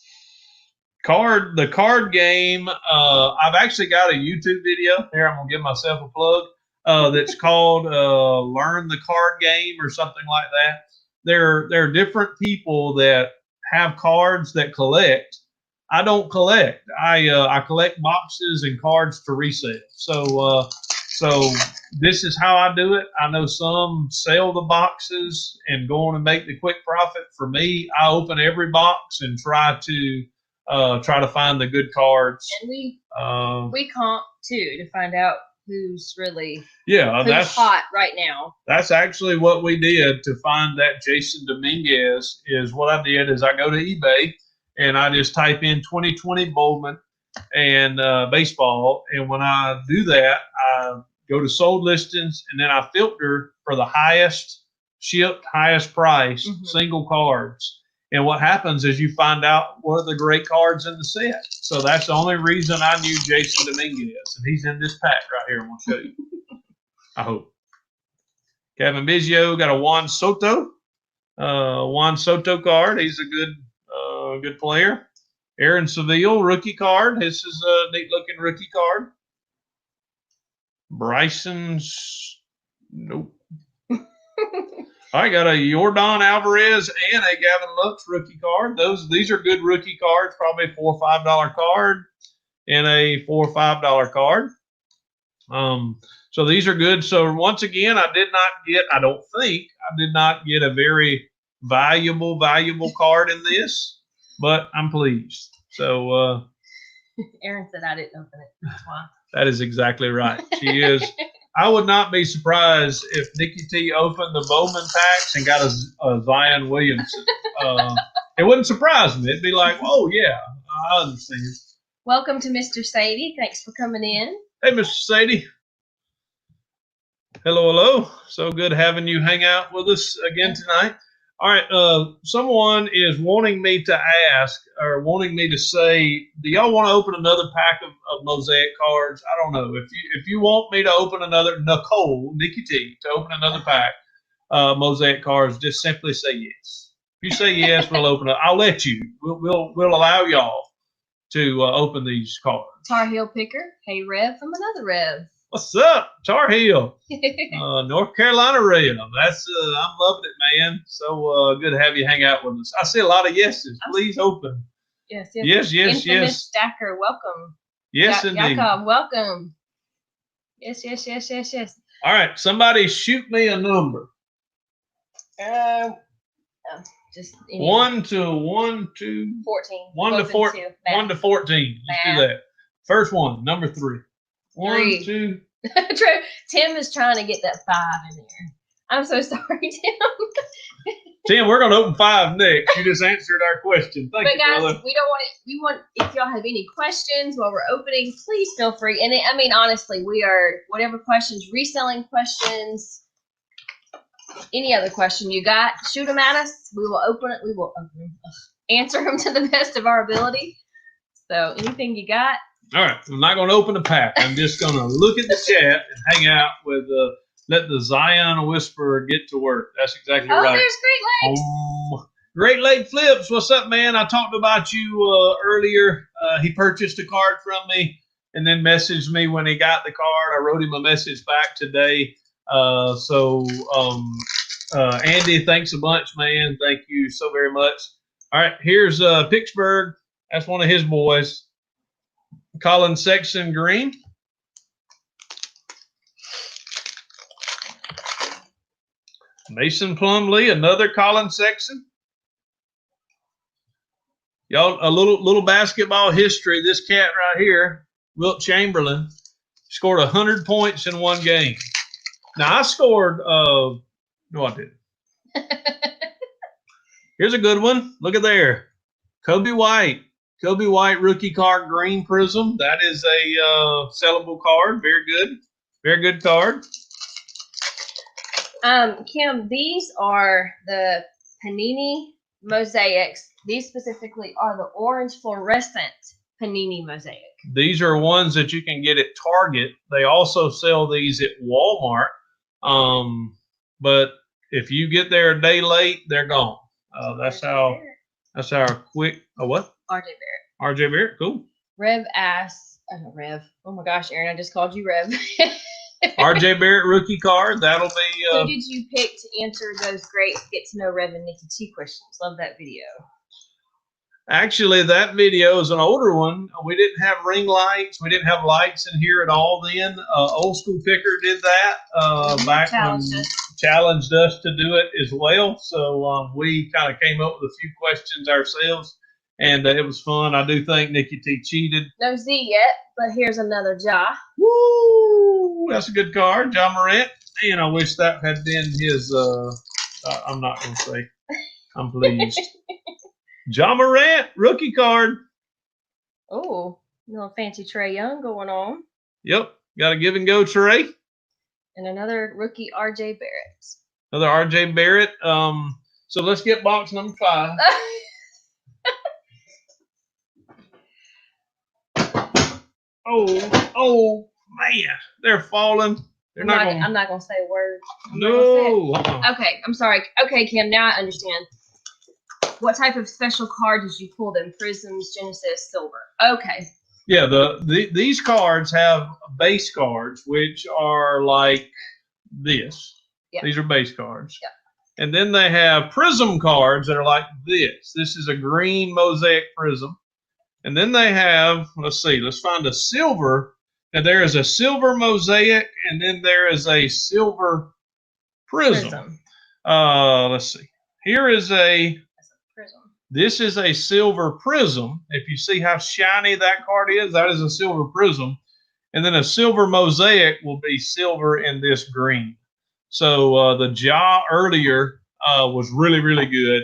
The card game, I've actually got a YouTube video. Here, I'm going to give myself a plug. That's called Learn the Card Game or something like that. There are different people that have cards that collect. I don't collect. I collect boxes and cards to resell. So this is how I do it. I know some sell the boxes and go on and make the quick profit. For me, I open every box and try to find the good cards. And we comp too to find out who's really that's hot right now. That's actually what we did to find that Jason Dominguez. Is what I did is I go to eBay and I just type in 2020 Bowman and baseball, and when I do that, I go to sold listings, and then I filter for the highest shipped, highest price single cards. And what happens is you find out what are the great cards in the set. So that's the only reason I knew Jason Dominguez. And he's in this pack right here. I'm going to show you. I hope. Kevin Biggio got a Juan Soto. Juan Soto card. He's a good player. Aaron Seville, rookie card. This is a neat-looking rookie card. Bryson's, nope. I got a Jordan Alvarez and a Gavin Lux rookie card. These are good rookie cards, probably a $4 or $5 card and a $4 or $5 card. So these are good. So once again, I did not get a very valuable card in this, but I'm pleased. So Aaron said I didn't open it. That's why. That is exactly right. She is. I would not be surprised if NikkiT opened the Bowman packs and got a Zion Williamson. It wouldn't surprise me. It'd be like, oh, yeah, I understand. Welcome to Mr. Sadie. Thanks for coming in. Hey, Mr. Sadie. Hello. So good having you hang out with us again tonight. All right. Someone is wanting me to ask or wanting me to say, do y'all want to open another pack of mosaic cards? I don't know. If you want me to open another, NikkiT, to open another pack mosaic cards, just simply say yes. If you say yes, we'll open it. I'll let you. We'll allow y'all to open these cards. Tar Heel Picker. Hey, Rev from another Rev. What's up, Tar Heel? North Carolina Rev. That's I'm loving it, man. So good to have you hang out with us. I see a lot of yeses. Please open. Yes. Yes. Stacker, welcome. Yes, indeed. Yakov, welcome. Yes. All right, somebody shoot me a number. Just 1 to 14. 1 to 14. 1 to 14. Let's do that. First one, number 3. 1, 2. Tim is trying to get that 5 in there. I'm so sorry, Tim. Tim, we're gonna open 5 next. You just answered our question. Thank you, guys, brother. we want if y'all have any questions while we're opening, please feel free. And I mean, honestly, we are whatever questions, reselling questions, any other question you got, shoot them at us. We will open it. We will answer them to the best of our ability. So anything you got. All right, I'm not going to open the pack. I'm just going to look at the chat and hang out with let the Zion Whisperer get to work. That's exactly right. Oh, there's Great Lakes. Great Lake Flips, what's up, man? I talked about you earlier. He purchased a card from me and then messaged me when he got the card. I wrote him a message back today. Andy, thanks a bunch, man. Thank you so very much. All right, here's Pittsburgh. That's one of his boys. Colin Sexton green. Mason Plumlee, another Colin Sexton. Y'all, a little basketball history. This cat right here, Wilt Chamberlain, scored 100 points in one game. Now I scored. No, I didn't. Here's a good one. Look at there, Kobe White. Kobe White rookie card, green prism. That is a sellable card. Very good card. Kim, these are the Panini mosaics. These specifically are the orange fluorescent Panini mosaic. These are ones that you can get at Target. They also sell these at Walmart. But if you get there a day late, they're gone. That's how quick. What? RJ Barrett, cool. Rev asks, Rev. Oh my gosh, Aaron, I just called you Rev. RJ Barrett rookie card. That'll be. Who did you pick to answer those great get to know Rev and NikkiT questions? Love that video. Actually, that video is an older one. We didn't have ring lights. We didn't have lights in here at all then. Old School Picker did that back when challenged us to do it as well. So we kind of came up with a few questions ourselves. And it was fun. I do think NikkiT cheated. No Z yet, but here's another Ja. Woo! That's a good card. Ja Morant. And I wish that had been his, I'm not going to say. I'm pleased. Ja Morant, rookie card. Oh, little fancy Trae Young going on. Yep. Got a give and go Trae. And another rookie RJ Barrett. Another RJ Barrett. So let's get box number 5. Oh man, they're falling. They're I'm not gonna say a word. No. Okay, I'm sorry. Okay, Kim, now I understand. What type of special card did you pull them? Prisms, Genesis, Silver. Okay. Yeah, these cards have base cards, which are like this. Yeah. These are base cards. Yeah. And then they have prism cards that are like this. This is a green mosaic prism. And then they have, let's find a silver. And there is a silver mosaic, and then there is a silver prism. Let's see. Here is a prism. This is a silver prism. If you see how shiny that card is, that is a silver prism. And then a silver mosaic will be silver in this green. So the jaw earlier was really, really good.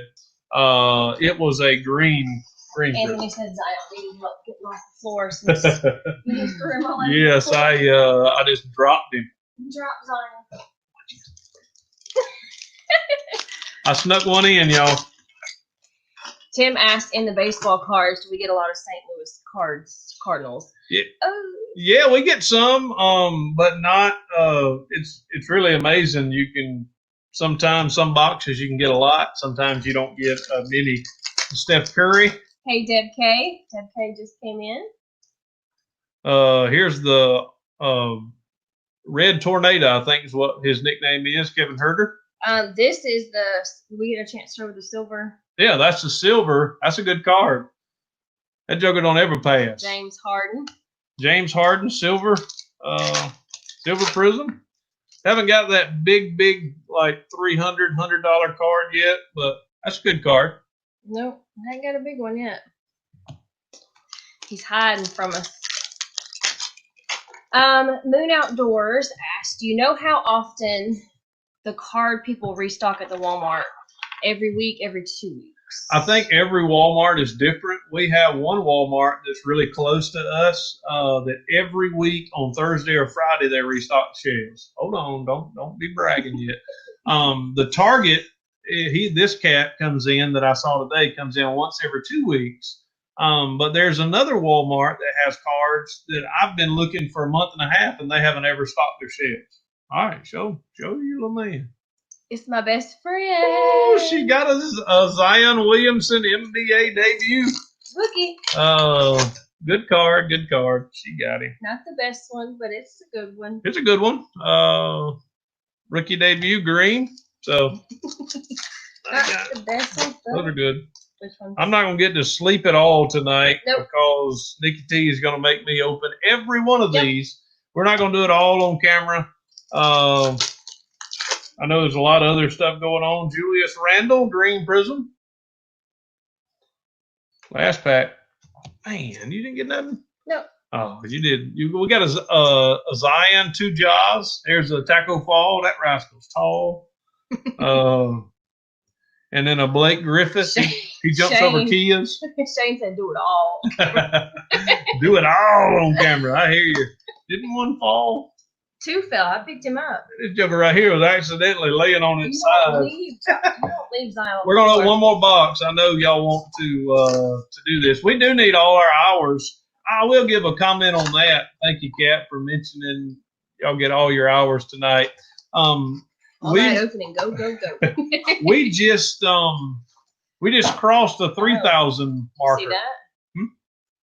It was a green Anthony said Zion getting off the floor since you just threw him all over Yes, the floor. I just dropped him. You dropped Zion. I snuck one in, y'all. Tim asked, in the baseball cards, do we get a lot of St. Louis Cardinals? Yeah. Oh. Yeah, we get some, but not. It's really amazing. You can sometimes some boxes you can get a lot. Sometimes you don't get many. Steph Curry. Hey, Deb K. Deb K just came in. Here's the Red Tornado, I think is what his nickname is, Kevin Herter. This is we get a chance to show the silver. Yeah, that's the silver. That's a good card. That joker don't ever pass. James Harden. James Harden, silver prism. Haven't got that big, like $300 card yet, but that's a good card. Nope, I ain't got a big one yet. He's hiding from us. Moon Outdoors asked, do you know how often the card people restock at the Walmart? Every week, every 2 weeks? I think every Walmart is different. We have one Walmart that's really close to us that every week on Thursday or Friday they restock shelves. Hold on, don't be bragging yet. The Target, this cat comes in that I saw today, comes in once every 2 weeks. But there's another Walmart that has cards that I've been looking for a month and a half, and they haven't ever stocked their shelves. All right, show your little man. It's my best friend. Oh, she got a Zion Williamson NBA debut. Rookie. Oh, good card. She got him. Not the best one, but it's a good one. It's a good one. Rookie debut, green. So Not the best one. Those are good. Which one? I'm not going to get to sleep at all tonight. Nope. Because NikkiT is going to make me open every one of these. We're not going to do it all on camera. I know there's a lot of other stuff going on. Julius Randle, green prism. Last pack. Man, you didn't get nothing? No. Oh, you did. We got a Zion, 2 jaws. There's a Taco Fall. That rascal's tall. And then a Blake Griffith. He jumps over Kias. Shane said, do it all. Do it all on camera. I hear you. Didn't one fall? 2 fell. I picked him up. This joker right here was accidentally laying on its side. You don't leave Zion. We're going to open one more box. I know y'all want to do this. We do need all our hours. I will give a comment on that. Thank you, Kat, for mentioning y'all get all your hours tonight. All right, opening. Go. we just crossed the 3,000 marker. See that?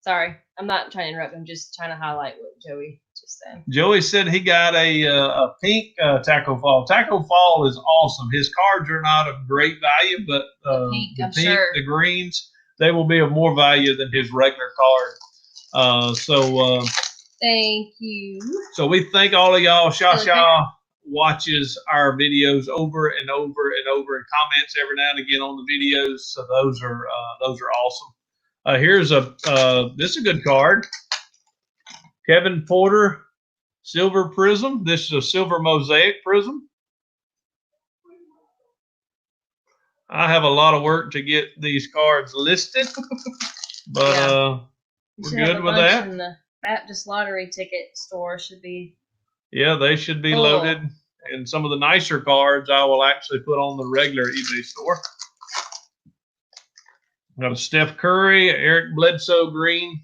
Sorry, I'm not trying to interrupt. I'm just trying to highlight what Joey just said. Joey said he got a pink Taco Fall. Taco Fall is awesome. His cards are not of great value, but the pink, sure. The greens, they will be of more value than his regular card. Thank you. So we thank all of y'all. Shasha watches our videos over and over and over and comments every now and again on the videos. So those are awesome. Here's this is a good card. Kevin Porter, silver prism. This is a silver mosaic prism. I have a lot of work to get these cards listed, but we're good with that. And the Baptist Lottery ticket store should be. Yeah, they should be loaded. And some of the nicer cards I will actually put on the regular eBay store. Got a Steph Curry, Eric Bledsoe green.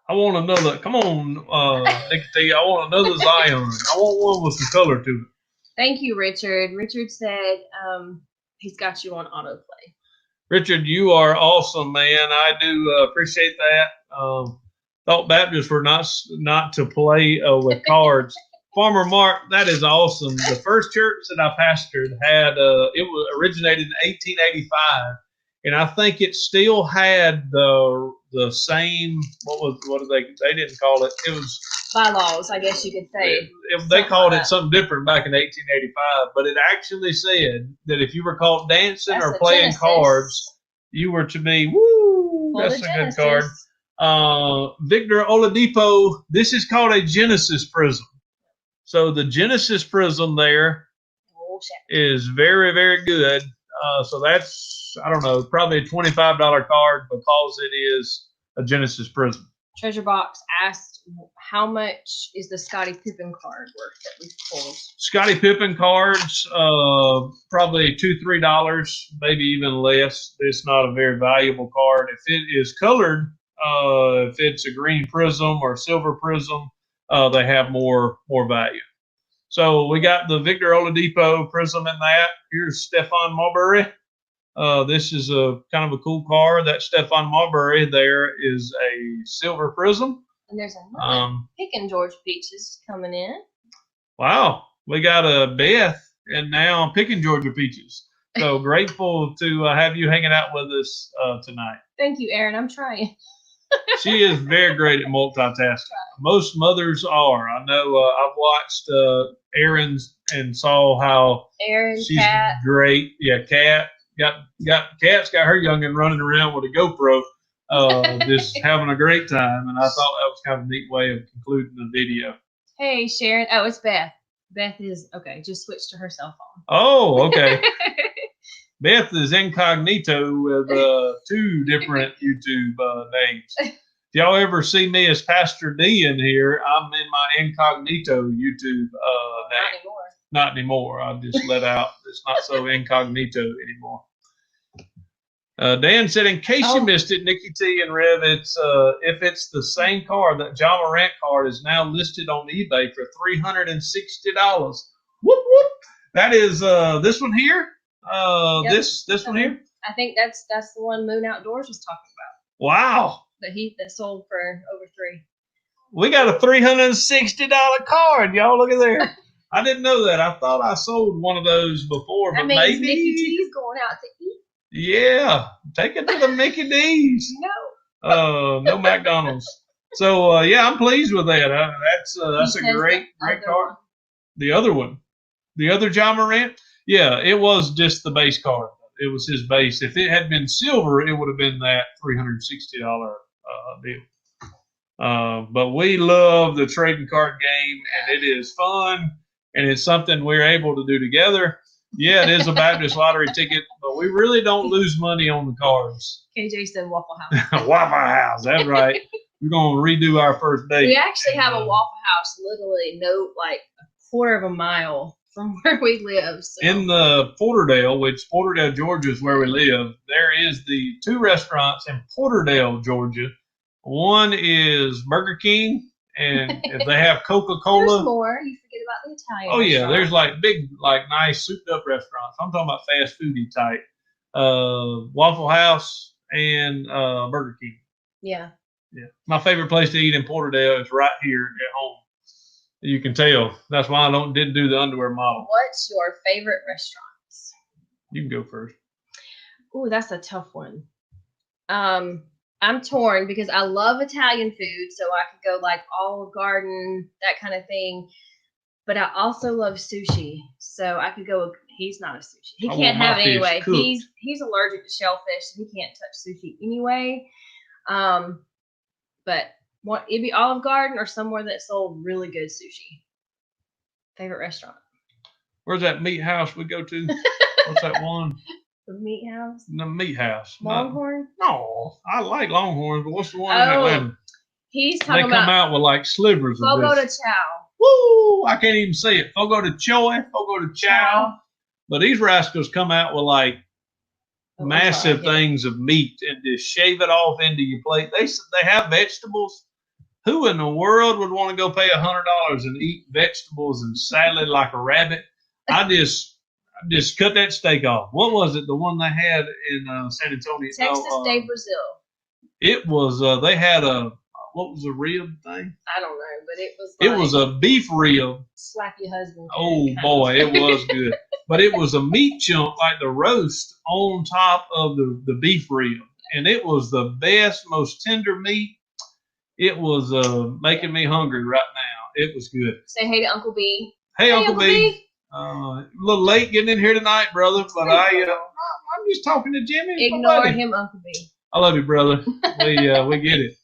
I want another. Come on, NikkiT. I want another Zion. I want one with some color to it. Thank you, Richard. Richard said he's got you on autoplay. Richard, you are awesome, man. I do appreciate that. Thought Baptists were not to play with cards. Farmer Mark, that is awesome. The first church that I pastored had it was originated in 1885, and I think it still had the same. What did they didn't call it? It was bylaws, I guess you could say. They called it something different back in 1885, but it actually said that if you were caught dancing or playing cards, you were to be woo. That's a good card. Victor Oladipo. This is called a Genesis prism. So the Genesis prism there is very, very good. So that's, I don't know, probably a $25 card because it is a Genesis prism. Treasure Box asked, how much is the Scottie Pippen card worth that we pulled? Scottie Pippen cards, probably $2-3, maybe even less. It's not a very valuable card. If it is colored, if it's a green prism or silver prism, they have more value. So we got the Victor Oladipo prism in that. Here's Stephon Marbury. This is a kind of a cool card. That Stephon Marbury there is a silver prism. And there's another picking Georgia Peaches coming in. Wow. We got a Beth and now picking Georgia Peaches. So grateful to have you hanging out with us tonight. Thank you, Erin. I'm trying. She is very great at multitasking. Most mothers are. I know I've watched Erin's and saw how she's Kat. Great. Yeah, Kat. Kat's got her youngin' running around with a GoPro, just having a great time. And I thought that was kind of a neat way of concluding the video. Hey, Sharon. Oh, it's Beth. Beth is, okay, just switched to her cell phone. Oh, okay. Beth is incognito with 2 different YouTube names. If y'all ever see me as Pastor D in here, I'm in my incognito YouTube name. Not anymore. I just let out. It's not so incognito anymore. Dan said, in case you missed it, NikkiT and Rev, it's if it's the same card, that John Morant card is now listed on eBay for $360. Whoop whoop. That is this one here. Yep. This one here. I think that's the one Moon Outdoors was talking about. Wow. That sold for over $3. We got a $360 card, y'all. Look at there. I didn't know that. I thought I sold one of those before, but maybe NikkiT's going out to eat. Yeah, take it to the Mickey D's. No. No McDonald's. So yeah, I'm pleased with that. That's a great card. The other one, the other John Morant. Yeah, it was just the base card. It was his base. If it had been silver, it would have been that $360 deal. But we love the trading card game, and it is fun, and it's something we're able to do together. Yeah, it is a Baptist lottery ticket, but we really don't lose money on the cards. KJ said Waffle House. Waffle House, that's right. We're going to redo our first date. We actually have a Waffle House literally like a quarter of a mile from where we live. So. In the Porterdale, which Porterdale, Georgia is where we live, there is the 2 restaurants in Porterdale, Georgia. One is Burger King, and if they have Coca-Cola. There's more. You forget about the Italian. Oh, yeah. There's like big, like nice souped up restaurants. I'm talking about fast foodie type. Waffle House and Burger King. Yeah. Yeah. My favorite place to eat in Porterdale is right here at home. You can tell. That's why I didn't do the underwear model. What's your favorite restaurants? You can go first. Ooh, that's a tough one. I'm torn because I love Italian food, so I could go like Olive Garden, that kind of thing. But I also love sushi, so I could go. He's not a sushi. He can't have it anyway. Cooked. He's allergic to shellfish, so he can't touch sushi anyway. But it'd be Olive Garden or somewhere that sold really good sushi. Favorite restaurant? Where's that meat house we go to? What's that one? The meat house? The meat house. Longhorn? No, I like Longhorns, but what's the one in Atlanta? He's talking about. They come out with like slivers of Fogo de Chao. Woo! I can't even say it. Fogo de Choi, Fogo de Chow. But these rascals come out with like massive sorry, things of meat and just shave it off into your plate. They have vegetables. Who in the world would want to go pay $100 and eat vegetables and salad like a rabbit? I just cut that steak off. What was it? The one they had in San Antonio? Texas Day Brazil. It was. They had a what was a rib thing? I don't know, but it was. Like, it was a beef rib. Slap your husband. Oh boy, it was good. But it was a meat chunk like the roast on top of the beef rib, and it was the best, most tender meat. It was making me hungry right now. It was good. Say hey to Uncle B. Hey Uncle B. A little late getting in here tonight, brother, but I'm just talking to Jimmy. Ignore him, Uncle B. I love you, brother. We get it.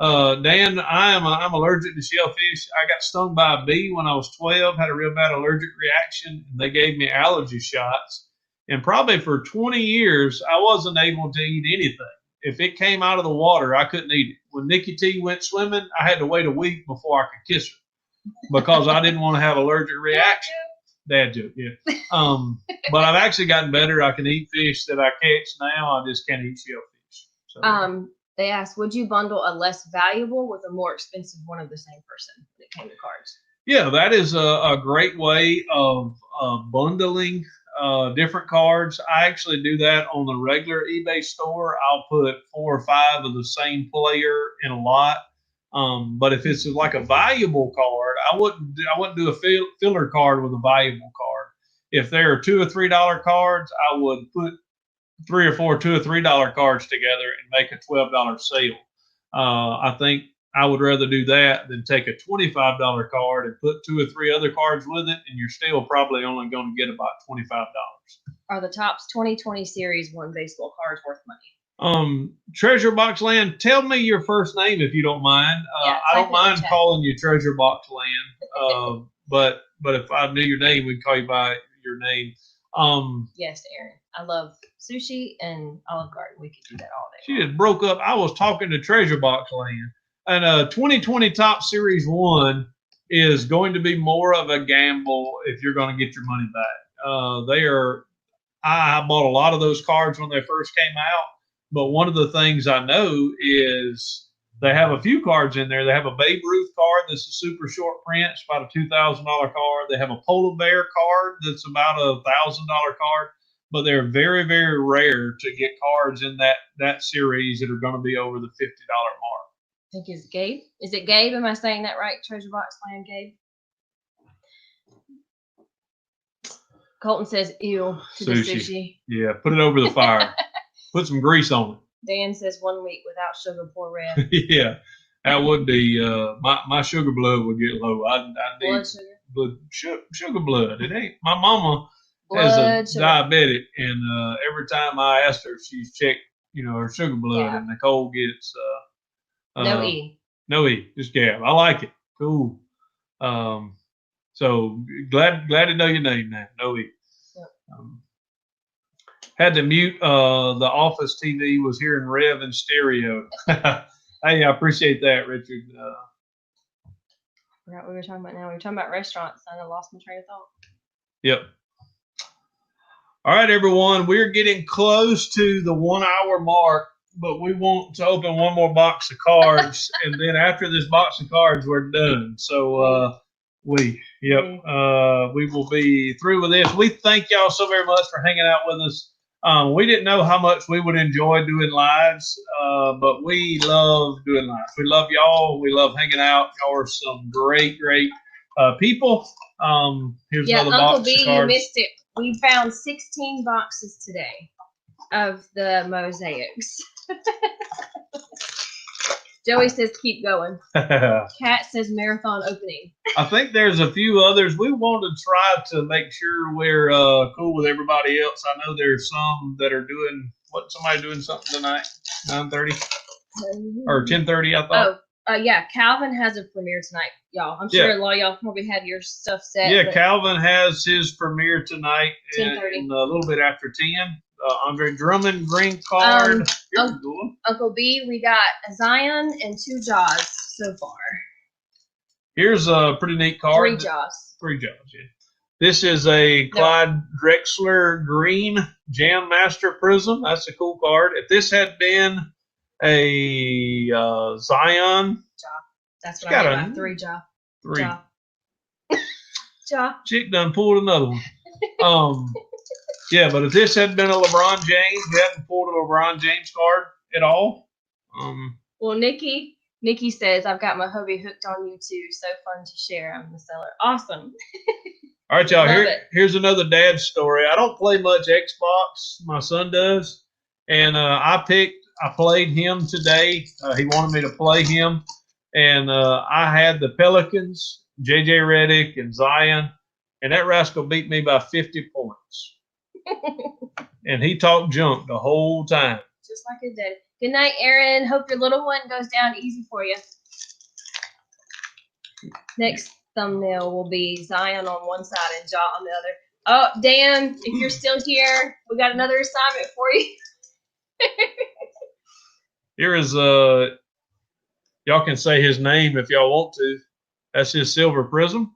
Dan, I'm allergic to shellfish. I got stung by a bee when I was 12. Had a real bad allergic reaction. And they gave me allergy shots, and probably for 20 years I wasn't able to eat anything. If it came out of the water, I couldn't eat it. When NikkiT went swimming, I had to wait a week before I could kiss her because I didn't want to have allergic reaction. Dad joke, yeah. But I've actually gotten better. I can eat fish that I catch now. I just can't eat shellfish. So. They asked, would you bundle a less valuable with a more expensive one of the same person when it came to cards? Yeah, that is a great way of bundling different cards. I actually do that on the regular eBay store. I'll put 4 or 5 of the same player in a lot. But if it's like a valuable card, I wouldn't do a filler card with a valuable card. If there are $2 or $3 cards, I would put 3 or 4 $2 or $3 cards together and make a $12 sale. I think I would rather do that than take a $25 card and put 2 or 3 other cards with it, and you're still probably only going to get about $25. Are the Topps 2020 Series 1 baseball cards worth money? Treasure Box Land, tell me your first name if you don't mind. I don't mind calling you Treasure Box Land, but if I knew your name, we'd call you by your name. Yes, Aaron. I love sushi and Olive Garden. We could do that all day. She just broke up. I was talking to Treasure Box Land. And 2020 Topps Series 1 is going to be more of a gamble if you're going to get your money back. I bought a lot of those cards when they first came out, but one of the things I know is they have a few cards in there. They have a Babe Ruth card that's a super short print. It's about a $2,000 card. They have a Polar Bear card that's about a $1,000 card. But they're very, very rare to get cards in that series that are going to be over the $50 mark. I think it's Gabe. Is it Gabe? Am I saying that right? Treasure Box Land, Gabe? Colton says, ew, to the sushi. Yeah, put it over the fire. Put some grease on it. Dan says 1 week without sugar, poor Red. Yeah, that would be, my sugar blood would get low. I need sugar blood. It ain't. My mama has a diabetic, and every time I asked her, she's checked, her sugar blood, and Nicole gets no E. No E, just Gab. I like it. Cool. So glad to know your name now. No E. Yep. Had to mute the office TV. Was hearing Rev in stereo. Hey, I appreciate that, Richard. I forgot what we were talking about now. We were talking about restaurants. I lost my train of thought. Yep. All right, everyone. We're getting close to the 1 hour mark, but we want to open one more box of cards, and then after this box of cards, we're done. So we will be through with this. We thank y'all so very much for hanging out with us. We didn't know how much we would enjoy doing lives, but we love doing lives. We love y'all. We love hanging out. Y'all are some great people. Here's another Uncle box B, of cards. You missed it. We found 16 boxes today of the mosaics. Joey says keep going. Kat says marathon opening. I think there's a few others. We want to try to make sure we're cool with everybody else. I know there's some that are doing somebody doing something tonight, 9:30 or 10:30. I thought. Yeah, Calvin has a premiere tonight, y'all. I'm sure a lot of y'all probably had your stuff set. Yeah, Calvin has his premiere tonight 10:30. and a little bit after 10. Andre Drummond green card. Uncle B, we got a Zion and 2 Jaws so far. Here's a pretty neat card. 3 Jaws. 3 Jaws, yeah. This is a Clyde Drexler Green Jam Master Prism. That's a cool card. If this had been a Zion, that's what I mean by 3 jaw. 3. Jaw. Chick done pulled another one. Yeah, but if this had been a LeBron James, we hadn't pulled a LeBron James card at all. Well, Nikki says, I've got my hubby hooked on you too. So fun to share. I'm the seller. Awesome. All right, y'all. Here's another dad story. I don't play much Xbox. My son does, and I played him today. He wanted me to play him, and I had the Pelicans, JJ Redick, and Zion, and that rascal beat me by 50 points. And he talked junk the whole time. Just like his dad. Good night, Aaron. Hope your little one goes down easy for you. Next thumbnail will be Zion on one side and Jaw on the other. Oh, Dan, if you're still here, we got another assignment for you. Here is y'all can say his name if y'all want to. That's his silver prism.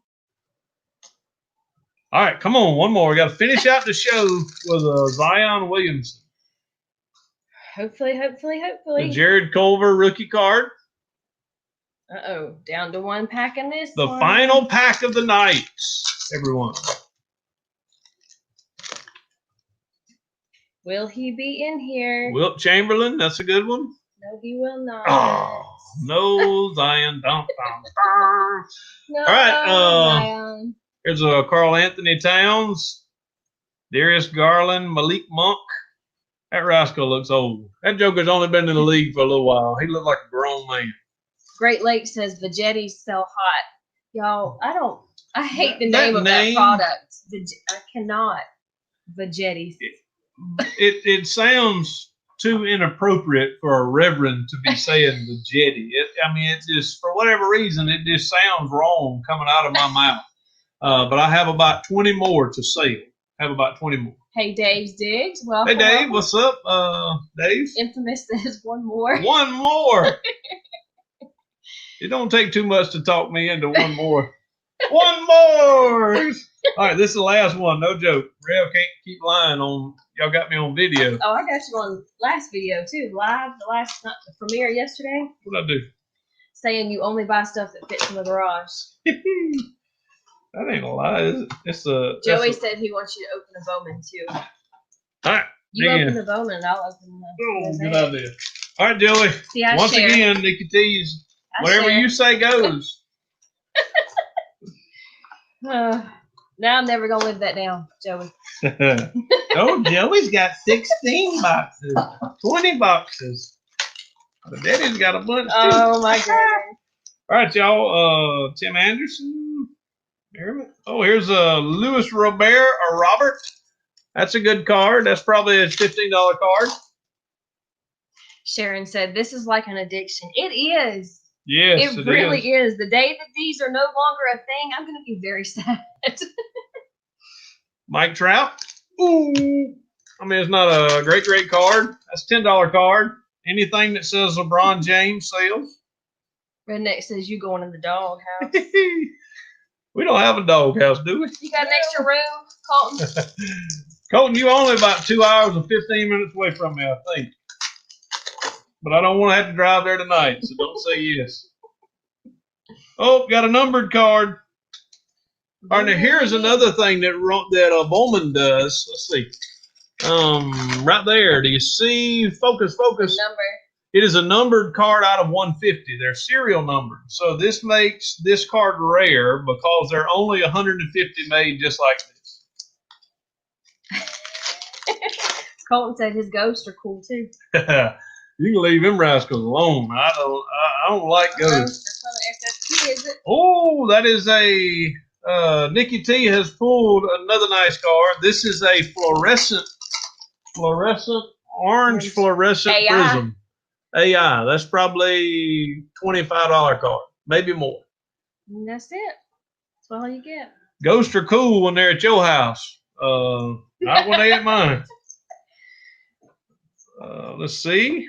All right, come on, one more. We got to finish out the show with Zion Williamson. Hopefully. The Jared Culver rookie card. Uh-oh, down to one pack in this The one. final pack of the night, everyone. Will he be in here? Wilt Chamberlain, that's a good one. No, he will not. Oh, no, Zion. No, all right, Zion. Here's a Karl Anthony Towns, Darius Garland, Malik Monk. That rascal looks old. That joker's only been in the league for a little while. He looked like a grown man. Great Lakes says Vegettis sell hot. Y'all, I hate the name of that product. I cannot. Vegettis. It sounds too inappropriate for a reverend to be saying Vegetti. It just, for whatever reason, it just sounds wrong coming out of my mouth. But I have about 20 more to sell. Hey, Dave's Digs. Well, hey, Dave, what's up, Dave? Infamous says one more. One more. It don't take too much to talk me into one more. One more. All right, this is the last one. No joke. Rev can't keep lying on. Y'all got me on video. Oh, I got you on last video too. Live, the premiere yesterday. What'd I do? Saying you only buy stuff that fits in the garage. That ain't a lie, is it? Joey said he wants you to open a Bowman too. All right. You open the Bowman and I'll open the. Oh, good idea. All right, Joey. See, once again, NikkiT's. Whatever you say goes. Now I'm never going to live that down, Joey. Oh, Joey's got 16 boxes, 20 boxes. The daddy's got a bunch too. Oh, my God. All right, y'all. Tim Anderson. Oh, here's Luis Robert. That's a good card. That's probably a $15 card. Sharon said, this is like an addiction. It is. Yes, it really is. The day that these are no longer a thing, I'm going to be very sad. Mike Trout. Ooh. It's not a great card. That's a $10 card. Anything that says LeBron James sells. Redneck says you going in the doghouse. We don't have a doghouse, do we? You got an extra room, Colton? Colton, you only about 2 hours and 15 minutes away from me, I think. But I don't want to have to drive there tonight, so don't say yes. Oh, got a numbered card. All right, now here's another thing that Bowman does. Let's see. Right there. Do you see? Focus. Number. It is a numbered card out of 150. They're serial numbered. So this makes this card rare because there are only 150 made just like this. Colton said his ghosts are cool too. You can leave them rascals alone. I don't like ghosts. That's not an SFP, is it? Oh, that is a NikkiT has pulled another nice card. This is a orange fluorescent AI. prism. AI. That's probably $25 card, maybe more. And that's it. That's all you get. Ghosts are cool when they're at your house. Not when they at mine. Let's see.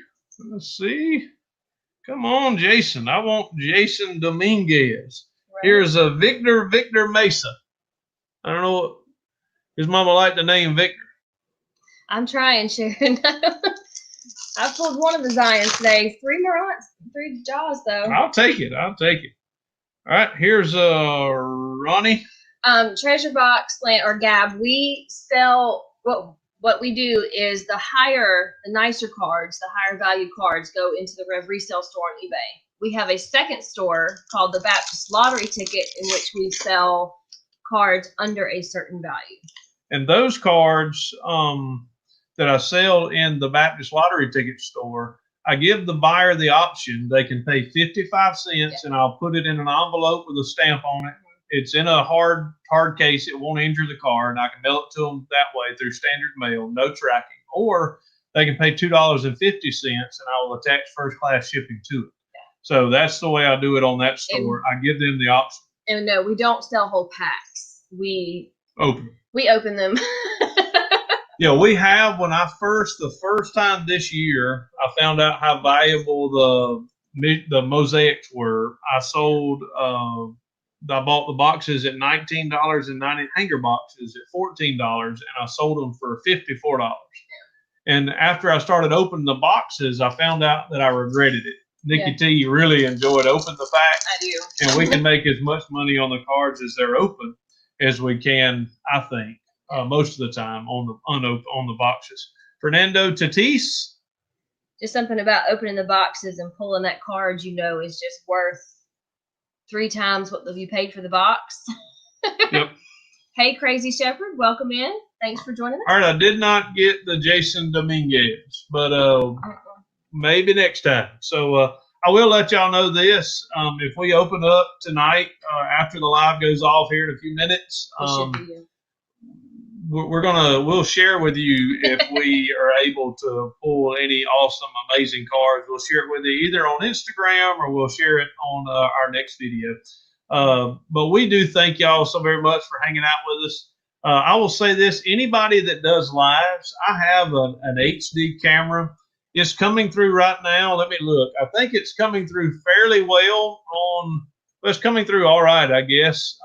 Come on, Jason. I want Jason Dominguez. Right. Here's a Victor Mesa. I don't know what his mama like the name Victor. I'm trying, Sharon. I pulled one of the Zions today. 3 jaws though. I'll take it. I'll take it. All right, here's Ronnie. Treasure box or Gab. We sell what we do is the nicer cards, the higher value cards go into the resale store on eBay. We have a second store called the Baptist Lottery Ticket, in which we sell cards under a certain value. And those cards that I sell in the Baptist Lottery Ticket store, I give the buyer the option. They can pay 55 cents, and I'll put it in an envelope with a stamp on it. It's in a hard case. It won't injure the card. I can mail it to them that way through standard mail, no tracking. Or they can pay $2.50, and I will attach first class shipping to it. So that's the way I do it on that store. I give them the option. And no, we don't sell whole packs. We open them. Yeah, we have. The first time this year, I found out how valuable the mosaics were. I bought the boxes at $19.90, hanger boxes at $14, and I sold them for $54. And after I started opening the boxes, I found out that I regretted it. NikkiT, you really enjoyed opening the pack. I do. And we can make as much money on the cards as they're open as we can, I think, most of the time on the boxes. Fernando Tatis. Just something about opening the boxes and pulling that card, is just worth 3 times what you paid for the box. Yep. Hey, Crazy Shepherd, welcome in. Thanks for joining us. All right, I did not get the Jason Dominguez, but maybe next time. So I will let y'all know this. If we open up tonight after the live goes off here in a few minutes, we'll share with you if we are able to pull any awesome, amazing cards. We'll share it with you either on Instagram or we'll share it on our next video. But we do thank y'all so very much for hanging out with us. I will say this: anybody that does lives, I have an HD camera. It's coming through right now. Let me look. I think it's coming through fairly well it's coming through all right, I guess.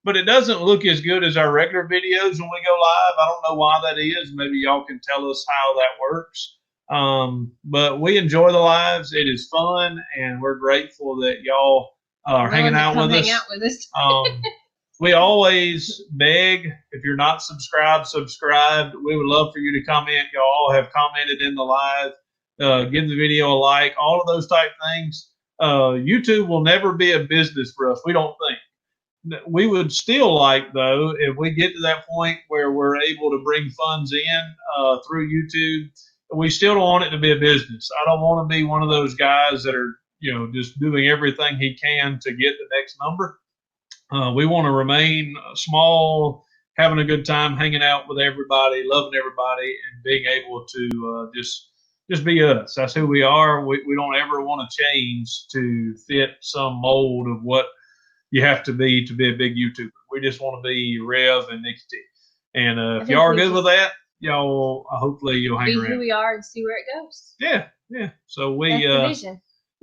But it doesn't look as good as our regular videos when we go live. I don't know why that is. Maybe y'all can tell us how that works. But we enjoy the lives. It is fun, and we're grateful that y'all are hanging out with us. We always beg, if you're not subscribed. We would love for you to comment. Y'all have commented in the live. Give the video a like, all of those type things. YouTube will never be a business for us, we don't think. We would still like, though, if we get to that point where we're able to bring funds in through YouTube, we still don't want it to be a business. I don't want to be one of those guys that are, just doing everything he can to get the next number. We want to remain small, having a good time, hanging out with everybody, loving everybody, and being able to just be us. That's who we are. We don't ever want to change to fit some mold of what you have to be a big YouTuber. We just want to be Rev and NikkiT. And if y'all are good with that, y'all, hopefully you'll hang around. Be who we are and see where it goes. Yeah. So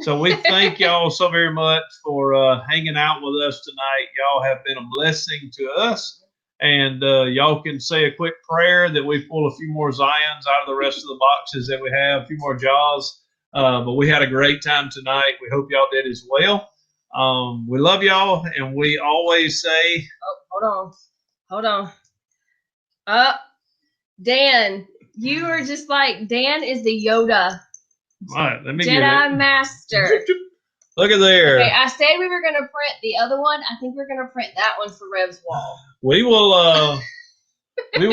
So we thank y'all so very much for hanging out with us tonight. Y'all have been a blessing to us. And y'all can say a quick prayer that we pull a few more Zions out of the rest of the boxes that we have, a few more jaws. But we had a great time tonight. We hope y'all did as well. We love y'all, and we always say... Oh, hold on. Dan, you are just like... Dan is the Yoda. All right, let me Jedi get it. Master. Look at there. Okay, I said we were going to print the other one. I think we're going to print that one for Rev's wall. We will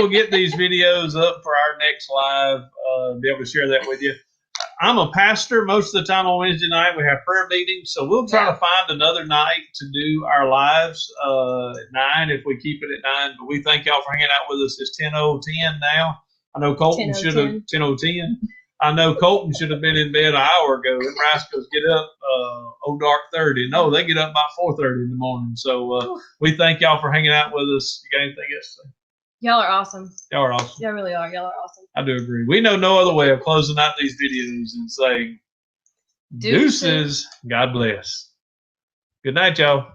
get these videos up for our next live, be able to share that with you. I'm a pastor. Most of the time on Wednesday night we have prayer meetings, so we'll try to find another night to do our lives at 9 if we keep it at 9. But we thank y'all for hanging out with us. It's 10:10 now. I know Colton should have 10:10. I know Colton should have been in bed an hour ago. Them rascals get up dark 30. No, they get up about 4:30 in the morning. So we thank y'all for hanging out with us. You got anything else to say? Y'all are awesome. Y'all are awesome. Y'all really are. Y'all are awesome. I do agree. We know no other way of closing out these videos and saying deuces. God bless. Good night, y'all.